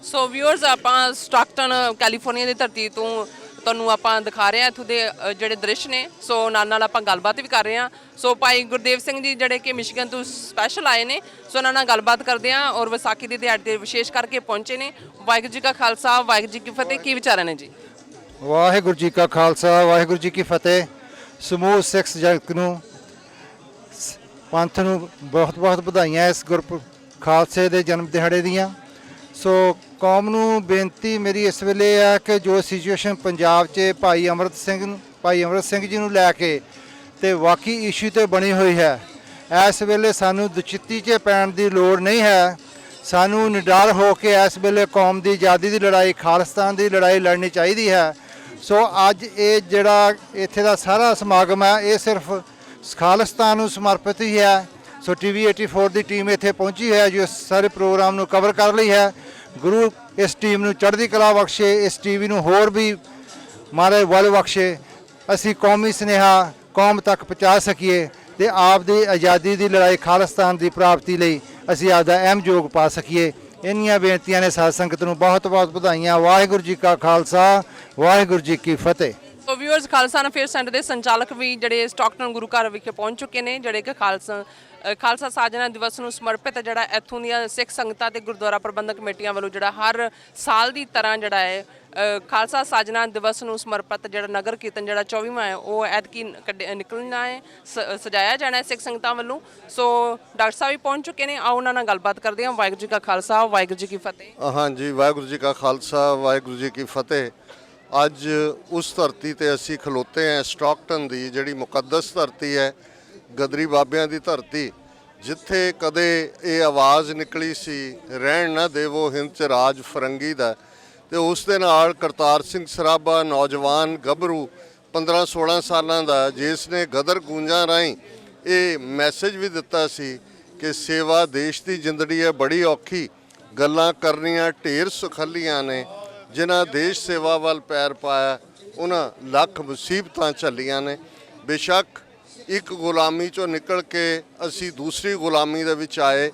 ਸੋ ਵੀਅਰਸ, ਆਪਾਂ ਸਟਾਕਟਨ ਕੈਲੀਫੋਰਨੀਆ ਦੀ ਧਰਤੀ ਤੋਂ ਤੁਹਾਨੂੰ ਆਪਾਂ ਦਿਖਾ ਰਹੇ ਹਾਂ ਇੱਥੋਂ ਦੇ ਜਿਹੜੇ ਦ੍ਰਿਸ਼ ਨੇ। ਸੋ ਨਾਲ ਆਪਾਂ ਗੱਲਬਾਤ ਵੀ ਕਰ ਰਹੇ ਹਾਂ। ਸੋ ਭਾਈ ਗੁਰਦੇਵ ਸਿੰਘ ਜੀ ਜਿਹੜੇ ਕਿ ਮਿਸ਼ੀਗਨ ਤੋਂ ਸਪੈਸ਼ਲ ਆਏ ਨੇ, ਸੋ ਉਹਨਾਂ ਨਾਲ ਗੱਲਬਾਤ ਕਰਦੇ ਹਾਂ ਔਰ ਵਿਸਾਖੀ ਦੇ ਦਿਹਾੜੇ ਤੇ ਵਿਸ਼ੇਸ਼ ਕਰਕੇ ਪਹੁੰਚੇ ਨੇ। ਵਾਹਿਗੁਰੂ ਜੀ ਕਾ ਖਾਲਸਾ, ਵਾਹਿਗੁਰੂ ਜੀ ਕੀ ਫਤਿਹ। ਕੀ ਵਿਚਾਰਾਂ ਨੇ ਜੀ? ਵਾਹਿਗੁਰੂ ਜੀ ਕਾ ਖਾਲਸਾ, ਵਾਹਿਗੁਰੂ ਜੀ ਕੀ ਫਤਿਹ। ਸਮੂਹ ਸਿੱਖ ਜਗਤ ਨੂੰ, ਪੰਥ ਨੂੰ ਬਹੁਤ ਬਹੁਤ ਵਧਾਈਆਂ ਇਸ ਖਾਲਸੇ ਦੇ ਜਨਮ ਦਿਹਾੜੇ ਦੀਆਂ। ਸੋ ਕੌਮ ਨੂੰ ਬੇਨਤੀ ਮੇਰੀ ਇਸ ਵੇਲੇ ਹੈ ਕਿ ਜੋ ਸਿਚੁਏਸ਼ਨ ਪੰਜਾਬ 'ਚ ਭਾਈ ਅੰਮ੍ਰਿਤ ਸਿੰਘ ਜੀ ਨੂੰ ਲੈ ਕੇ ਤੇ ਵਾਕਈ ਇਸ਼ੂ ਤੇ ਬਣੀ ਹੋਈ ਹੈ, ਇਸ ਵੇਲੇ ਸਾਨੂੰ ਦੁਚਿੱਤੀ 'ਚ ਪੈਣ ਦੀ ਲੋੜ ਨਹੀਂ ਹੈ। ਸਾਨੂੰ ਨਿਡਰ ਹੋ ਕੇ ਇਸ ਵੇਲੇ ਕੌਮ ਦੀ ਆਜ਼ਾਦੀ ਦੀ ਲੜਾਈ, ਖਾਲਿਸਤਾਨ ਦੀ ਲੜਾਈ ਲੜਨੀ ਚਾਹੀਦੀ ਹੈ। ਸੋ ਅੱਜ ਇਹ ਜਿਹੜਾ ਇੱਥੇ ਦਾ ਸਾਰਾ ਸਮਾਗਮ ਹੈ ਇਹ ਸਿਰਫ ਖਾਲਿਸਤਾਨ ਨੂੰ ਸਮਰਪਿਤ ਹੀ ਹੈ। ਸੋ TV 84 ਦੀ ਟੀਮ ਇੱਥੇ ਪਹੁੰਚੀ ਹੈ ਜੋ ਸਾਰੇ ਪ੍ਰੋਗਰਾਮ ਨੂੰ ਕਵਰ ਕਰ ਲਈ ਹੈ। ਗੁਰੂ ਇਸ ਟੀਮ ਨੂੰ ਚੜ੍ਹਦੀ ਕਲਾ ਬਖਸ਼ੇ, ਇਸ TV ਨੂੰ ਹੋਰ ਵੀ ਮਹਾਰਾਜ ਬਲ ਬਖਸ਼ੇ। ਅਸੀਂ ਕੌਮੀ ਸੁਨੇਹਾ ਕੌਮ ਤੱਕ ਪਹੁੰਚਾ ਸਕੀਏ ਤੇ ਆਪ ਦੀ ਆਜ਼ਾਦੀ ਦੀ ਲੜਾਈ, ਖਾਲਿਸਤਾਨ ਦੀ ਪ੍ਰਾਪਤੀ ਲਈ ਅਸੀਂ ਆਪਦਾ ਅਹਿਮ ਯੋਗ ਪਾ ਸਕੀਏ। ਇੰਨੀਆਂ ਬੇਨਤੀਆਂ ਨੇ ਸਾਧ ਸੰਗਤ ਨੂੰ ਬਹੁਤ ਬਹੁਤ ਵਧਾਈਆਂ। ਵਾਹਿਗੁਰੂ ਜੀ ਕਾ ਖਾਲਸਾ, ਵਾਹਿਗੁਰੂ ਜੀ ਕੀ ਫਤਿਹ। ਸੋ ਵੀਅਰਸ, ਖਾਲਸਾ ਅਫੇਅਰ ਸੈਂਟਰ ਦੇ ਸੰਚਾਲਕ ਵੀ ਜਿਹੜੇ ਸਟਾਕਟਨ ਗੁਰੂ ਘਰ ਵਿਖੇ ਪਹੁੰਚ ਚੁੱਕੇ ਨੇ, ਜਿਹੜੇ ਕਿ ਖਾਲਸਾ ਸਾਜਨਾ ਦਿਵਸ ਨੂੰ ਸਮਰਪਿਤ ਜਿਹੜਾ ਇੱਥੋਂ ਦੀਆਂ ਸਿੱਖ ਸੰਗਤਾਂ ਤੇ ਗੁਰਦੁਆਰਾ ਪ੍ਰਬੰਧਕ ਕਮੇਟੀਆਂ ਵੱਲੋਂ ਜਿਹੜਾ ਹਰ ਸਾਲ ਦੀ ਤਰ੍ਹਾਂ ਜਿਹੜਾ ਹੈ ਖਾਲਸਾ ਸਾਜਨਾ ਦਿਵਸ ਨੂੰ ਸਮਰਪਿਤ ਜਿਹੜਾ ਨਗਰ ਕੀਰਤਨ ਜਿਹੜਾ 24ਵਾਂ ਹੈ ਉਹ ਐਤਕੀ ਨਿਕਲਣਾ ਹੈ, ਸਜਾਇਆ ਜਾਣਾ ਹੈ ਸਿੱਖ ਸੰਗਤਾਂ ਵੱਲੋਂ। ਸੋ ਡਾਕਟਰ ਸਾਹਿਬ ਵੀ ਪਹੁੰਚ ਚੁੱਕੇ ਨੇ। ਆਓ ਉਹਨਾਂ ਨਾਲ ਗੱਲਬਾਤ ਕਰਦੇ ਹਾਂ। ਵਾਹਿਗੁਰੂ ਜੀ ਕਾ ਖਾਲਸਾ, ਵਾਹਿਗੁਰੂ ਜੀ ਕੀ ਫਤਿਹ। ਹਾਂਜੀ, ਵਾਹਿਗੁਰੂ ਜੀ ਕਾ ਖਾਲਸਾ, ਵਾਹਿਗੁਰੂ ਜੀ ਕੀ ਫਤਿਹ। ਅੱਜ ਉਸ ਧਰਤੀ ਤੇ ਅਸੀਂ ਖਲੋਤੇ ਹਾਂ, ਸਟਾਕਟਨ ਦੀ ਜਿਹੜੀ ਮੁਕੱਦਸ ਧਰਤੀ ਹੈ, ਗਦਰੀ ਬਾਬਿਆਂ ਦੀ ਧਰਤੀ, ਜਿੱਥੇ ਕਦੇ ਇਹ ਆਵਾਜ਼ ਨਿਕਲੀ ਸੀ, ਰਹਿਣ ਨਾ ਦੇਵੋ ਹਿੰਦ 'ਚ ਰਾਜ ਫਰੰਗੀ ਦਾ, ਤੇ ਉਸ ਦੇ ਨਾਲ ਕਰਤਾਰ ਸਿੰਘ ਸਰਾਭਾ ਨੌਜਵਾਨ ਗੱਭਰੂ 15-16 ਸਾਲਾਂ ਦਾ, ਜਿਸ ਨੇ ਗਦਰ ਗੂੰਜਾਂ ਰਾਹੀਂ ਇਹ ਮੈਸੇਜ ਵੀ ਦਿੱਤਾ ਸੀ ਕਿ ਸੇਵਾ ਦੇਸ਼ ਦੀ ਜ਼ਿੰਦਗੀ ਹੈ ਬੜੀ ਔਖੀ, ਗੱਲਾਂ ਕਰਨੀਆਂ ਢੇਰ ਸੁਖੱਲੀਆਂ ਨੇ, ਜਿਨ੍ਹਾਂ ਦੇਸ਼ ਸੇਵਾ ਵੱਲ ਪੈਰ ਪਾਇਆ ਉਹਨਾਂ ਲੱਖ ਮੁਸੀਬਤਾਂ ਝੱਲੀਆਂ ਨੇ। ਬੇਸ਼ੱਕ ਇੱਕ ਗੁਲਾਮੀ ਚੋਂ ਨਿਕਲ ਕੇ ਅਸੀਂ ਦੂਸਰੀ ਗੁਲਾਮੀ ਦੇ ਵਿੱਚ ਆਏ,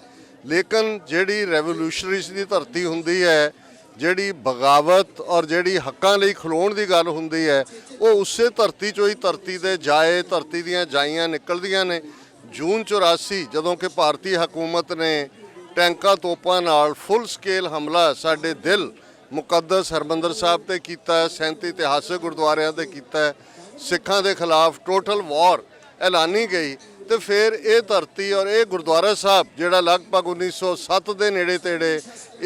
ਲੇਕਿਨ ਜਿਹੜੀ ਰੈਵੋਲੂਸ਼ਨਰੀਜ਼ ਦੀ ਧਰਤੀ ਹੁੰਦੀ ਹੈ, ਜਿਹੜੀ ਬਗਾਵਤ ਔਰ ਜਿਹੜੀ ਹੱਕਾਂ ਲਈ ਖਲੋਣ ਦੀ ਗੱਲ ਹੁੰਦੀ ਹੈ, ਉਹ ਉਸੇ ਧਰਤੀ ਚੋਂ ਹੀ ਧਰਤੀ ਦੇ ਜਾਏ, ਧਰਤੀ ਦੀਆਂ ਜਾਈਆਂ ਨਿਕਲਦੀਆਂ ਨੇ। ਜੂਨ 84 ਜਦੋਂ ਕਿ ਭਾਰਤੀ ਹਕੂਮਤ ਨੇ ਟੈਂਕਾਂ ਤੋਪਾਂ ਨਾਲ ਫੁੱਲ ਸਕੇਲ ਹਮਲਾ ਸਾਡੇ ਦਿਲ ਮੁਕੱਦਸ ਹਰਮੰਦਰ ਸਾਹਿਬ ਤੇ ਕੀਤਾ, 37 ਇਤਿਹਾਸਕ ਗੁਰਦੁਆਰਿਆਂ ਤੇ ਕੀਤਾ, ਸਿੱਖਾਂ ਦੇ ਖਿਲਾਫ ਟੋਟਲ ਵਾਰ ਐਲਾਨੀ ਗਈ, ਤੇ ਫਿਰ ਇਹ ਧਰਤੀ ਔਰ ਇਹ ਗੁਰਦੁਆਰਾ ਸਾਹਿਬ ਜਿਹੜਾ ਲਗਭਗ 1907 ਦੇ ਨੇੜੇ ਤੇੜੇ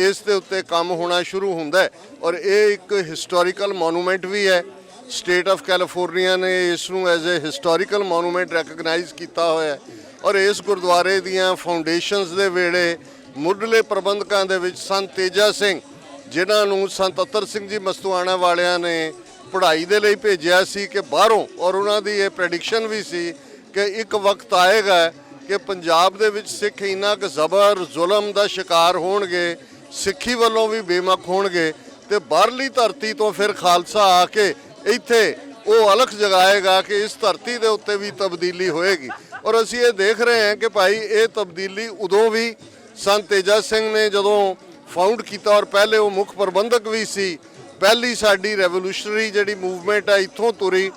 ਇਸ ਦੇ ਉੱਤੇ ਕੰਮ ਹੋਣਾ ਸ਼ੁਰੂ ਹੁੰਦਾ ਹੈ, ਔਰ ਇਹ ਇੱਕ ਹਿਸਟੋਰੀਕਲ ਮੋਨੂਮੈਂਟ ਵੀ ਹੈ। ਸਟੇਟ ਆਫ ਕੈਲੀਫੋਰਨੀਆ ਨੇ ਇਸ ਨੂੰ as a historical monument recognise ਕੀਤਾ ਹੋਇਆ ਹੈ, ਔਰ ਇਸ ਗੁਰਦੁਆਰੇ ਦੀਆਂ ਫਾਊਂਡੇਸ਼ਨਸ ਦੇ ਵੇਲੇ ਮੁੱਢਲੇ ਪ੍ਰਬੰਧਕਾਂ ਦੇ ਵਿੱਚ ਸੰਤ ਤੇਜਾ ਸਿੰਘ, ਜਿਨ੍ਹਾਂ ਨੂੰ ਸੰਤ ਅਤਰ ਸਿੰਘ ਜੀ ਮਸਤੂਆਣਾ ਵਾਲਿਆਂ ਨੇ ਪੜ੍ਹਾਈ ਦੇ ਲਈ ਭੇਜਿਆ ਸੀ ਕਿ ਬਾਹਰੋਂ, ਔਰ ਉਹਨਾਂ ਦੀ ਇਹ ਪ੍ਰੈਡਿਕਸ਼ਨ ਵੀ ਸੀ ਕਿ ਇੱਕ ਵਕਤ ਆਏਗਾ ਕਿ ਪੰਜਾਬ ਦੇ ਵਿੱਚ ਸਿੱਖ ਇੰਨਾ ਕੁ ਜ਼ਬਰ ਜ਼ੁਲਮ ਦਾ ਸ਼ਿਕਾਰ ਹੋਣਗੇ, ਸਿੱਖੀ ਵੱਲੋਂ ਵੀ ਬੇਮੁਖ ਹੋਣਗੇ, ਤੇ ਬਾਹਰਲੀ ਧਰਤੀ ਤੋਂ ਫਿਰ ਖਾਲਸਾ ਆ ਕੇ ਇੱਥੇ ਉਹ ਅਲਖ ਜਗਾਏਗਾ ਕਿ ਇਸ ਧਰਤੀ ਦੇ ਉੱਤੇ ਵੀ ਤਬਦੀਲੀ ਹੋਏਗੀ। ਔਰ ਅਸੀਂ ਇਹ ਦੇਖ ਰਹੇ ਹਾਂ ਕਿ ਭਾਈ ਇਹ ਤਬਦੀਲੀ ਉਦੋਂ ਵੀ ਸੰਤ ਤੇਜਾ ਸਿੰਘ ਨੇ ਜਦੋਂ ਫਾਊਂਡ ਕੀਤਾ, ਔਰ ਪਹਿਲੇ ਉਹ ਮੁੱਖ ਪ੍ਰਬੰਧਕ ਵੀ ਸੀ, ਪਹਿਲੀ ਸਾਡੀ ਰੈਵੋਲੂਸ਼ਨਰੀ ਜਿਹੜੀ ਮੂਵਮੈਂਟ ਹੈ ਇੱਥੋਂ ਤੁਰੀ।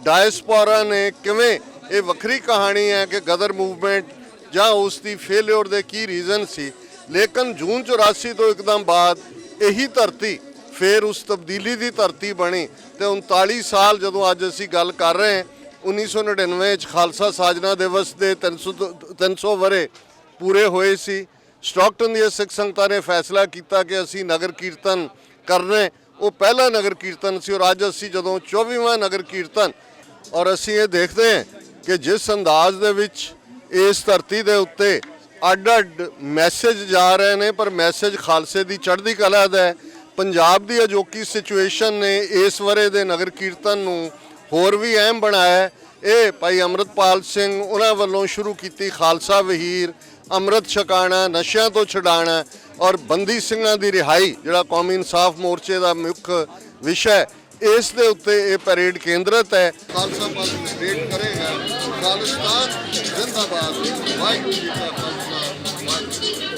ਡਾਇਸਪੋਰਾ ਨੇ ਕਿਵੇਂ, ਇਹ ਵੱਖਰੀ ਕਹਾਣੀ ਹੈ ਕਿ ਗਦਰ ਮੂਵਮੈਂਟ ਜਾਂ ਉਸ ਦੀ ਫੇਲਿਅਰ ਦੇ ਕੀ ਰੀਜ਼ਨ ਸੀ, ਲੇਕਿਨ ਜੂਨ 84 ਤੋਂ ਇੱਕਦਮ ਬਾਅਦ ਇਹੀ ਧਰਤੀ ਫਿਰ ਉਸ ਤਬਦੀਲੀ ਦੀ ਧਰਤੀ ਬਣੀ, ਤੇ 39 ਸਾਲ ਜਦੋਂ ਅੱਜ ਅਸੀਂ ਗੱਲ ਕਰ ਰਹੇ ਹਾਂ, 1999 ਚ ਖਾਲਸਾ ਸਾਜਨਾ ਦਿਵਸ ਦੇ 300 ਵਰੇ ਪੂਰੇ ਹੋਏ ਸੀ। ਸਟਾਕਟਨ ਦੀਆਂ ਸਿੱਖ ਸੰਗਤਾਂ ਨੇ ਫੈਸਲਾ ਕੀਤਾ ਕਿ ਅਸੀਂ ਨਗਰ ਕੀਰਤਨ ਕਰਨਾ, ਉਹ ਪਹਿਲਾ ਨਗਰ ਕੀਰਤਨ ਸੀ, ਔਰ ਅੱਜ ਅਸੀਂ ਜਦੋਂ 24ਵਾਂ ਨਗਰ ਕੀਰਤਨ, ਔਰ ਅਸੀਂ ਇਹ ਦੇਖਦੇ ਹਾਂ ਕਿ ਜਿਸ ਅੰਦਾਜ਼ ਦੇ ਵਿੱਚ ਇਸ ਧਰਤੀ ਦੇ ਉੱਤੇ ਅੱਡ-ਅੱਡ ਮੈਸੇਜ ਜਾ ਰਹੇ ਨੇ, ਪਰ ਮੈਸੇਜ ਖਾਲਸੇ ਦੀ ਚੜ੍ਹਦੀ ਕਲਾ ਦਾ ਹੈ। ਪੰਜਾਬ ਦੀ ਅਜੋਕੀ ਸਿਚੁਏਸ਼ਨ ਨੇ ਇਸ ਵਰੇ ਦੇ ਨਗਰ ਕੀਰਤਨ ਨੂੰ ਹੋਰ ਵੀ ਅਹਿਮ ਬਣਾਇਆ। ਇਹ ਭਾਈ ਅੰਮ੍ਰਿਤਪਾਲ ਸਿੰਘ ਉਹਨਾਂ ਵੱਲੋਂ ਸ਼ੁਰੂ ਕੀਤੀ ਖਾਲਸਾ ਵਹੀਰ, ਅੰਮ੍ਰਿਤ ਛਕਾਣਾ, ਨਸ਼ਿਆਂ ਤੋਂ ਛਡਾਣਾ ਔਰ ਬੰਦੀ ਸਿੰਘਾਂ ਦੀ ਰਿਹਾਈ, ਜਿਹੜਾ ਕੌਮੀ ਇਨਸਾਫ ਮੋਰਚੇ ਦਾ ਮੁੱਖ ਵਿਸ਼ਾ ਹੈ, ਇਸ ਦੇ ਉੱਤੇ ਇਹ ਪਰੇਡ ਕੇਂਦਰਿਤ ਹੈ। ਖਾਲਸਾ ਪੰਥ ਪਰੇਡ ਕਰੇਗਾ, ਖਾਲਿਸਤਾਨ ਜ਼ਿੰਦਾਬਾਦ, ਵਾਹਿਗੁਰੂ ਜੀ ਕਾ ਖਾਲਸਾ, ਵਾਹਿਗੁਰੂ।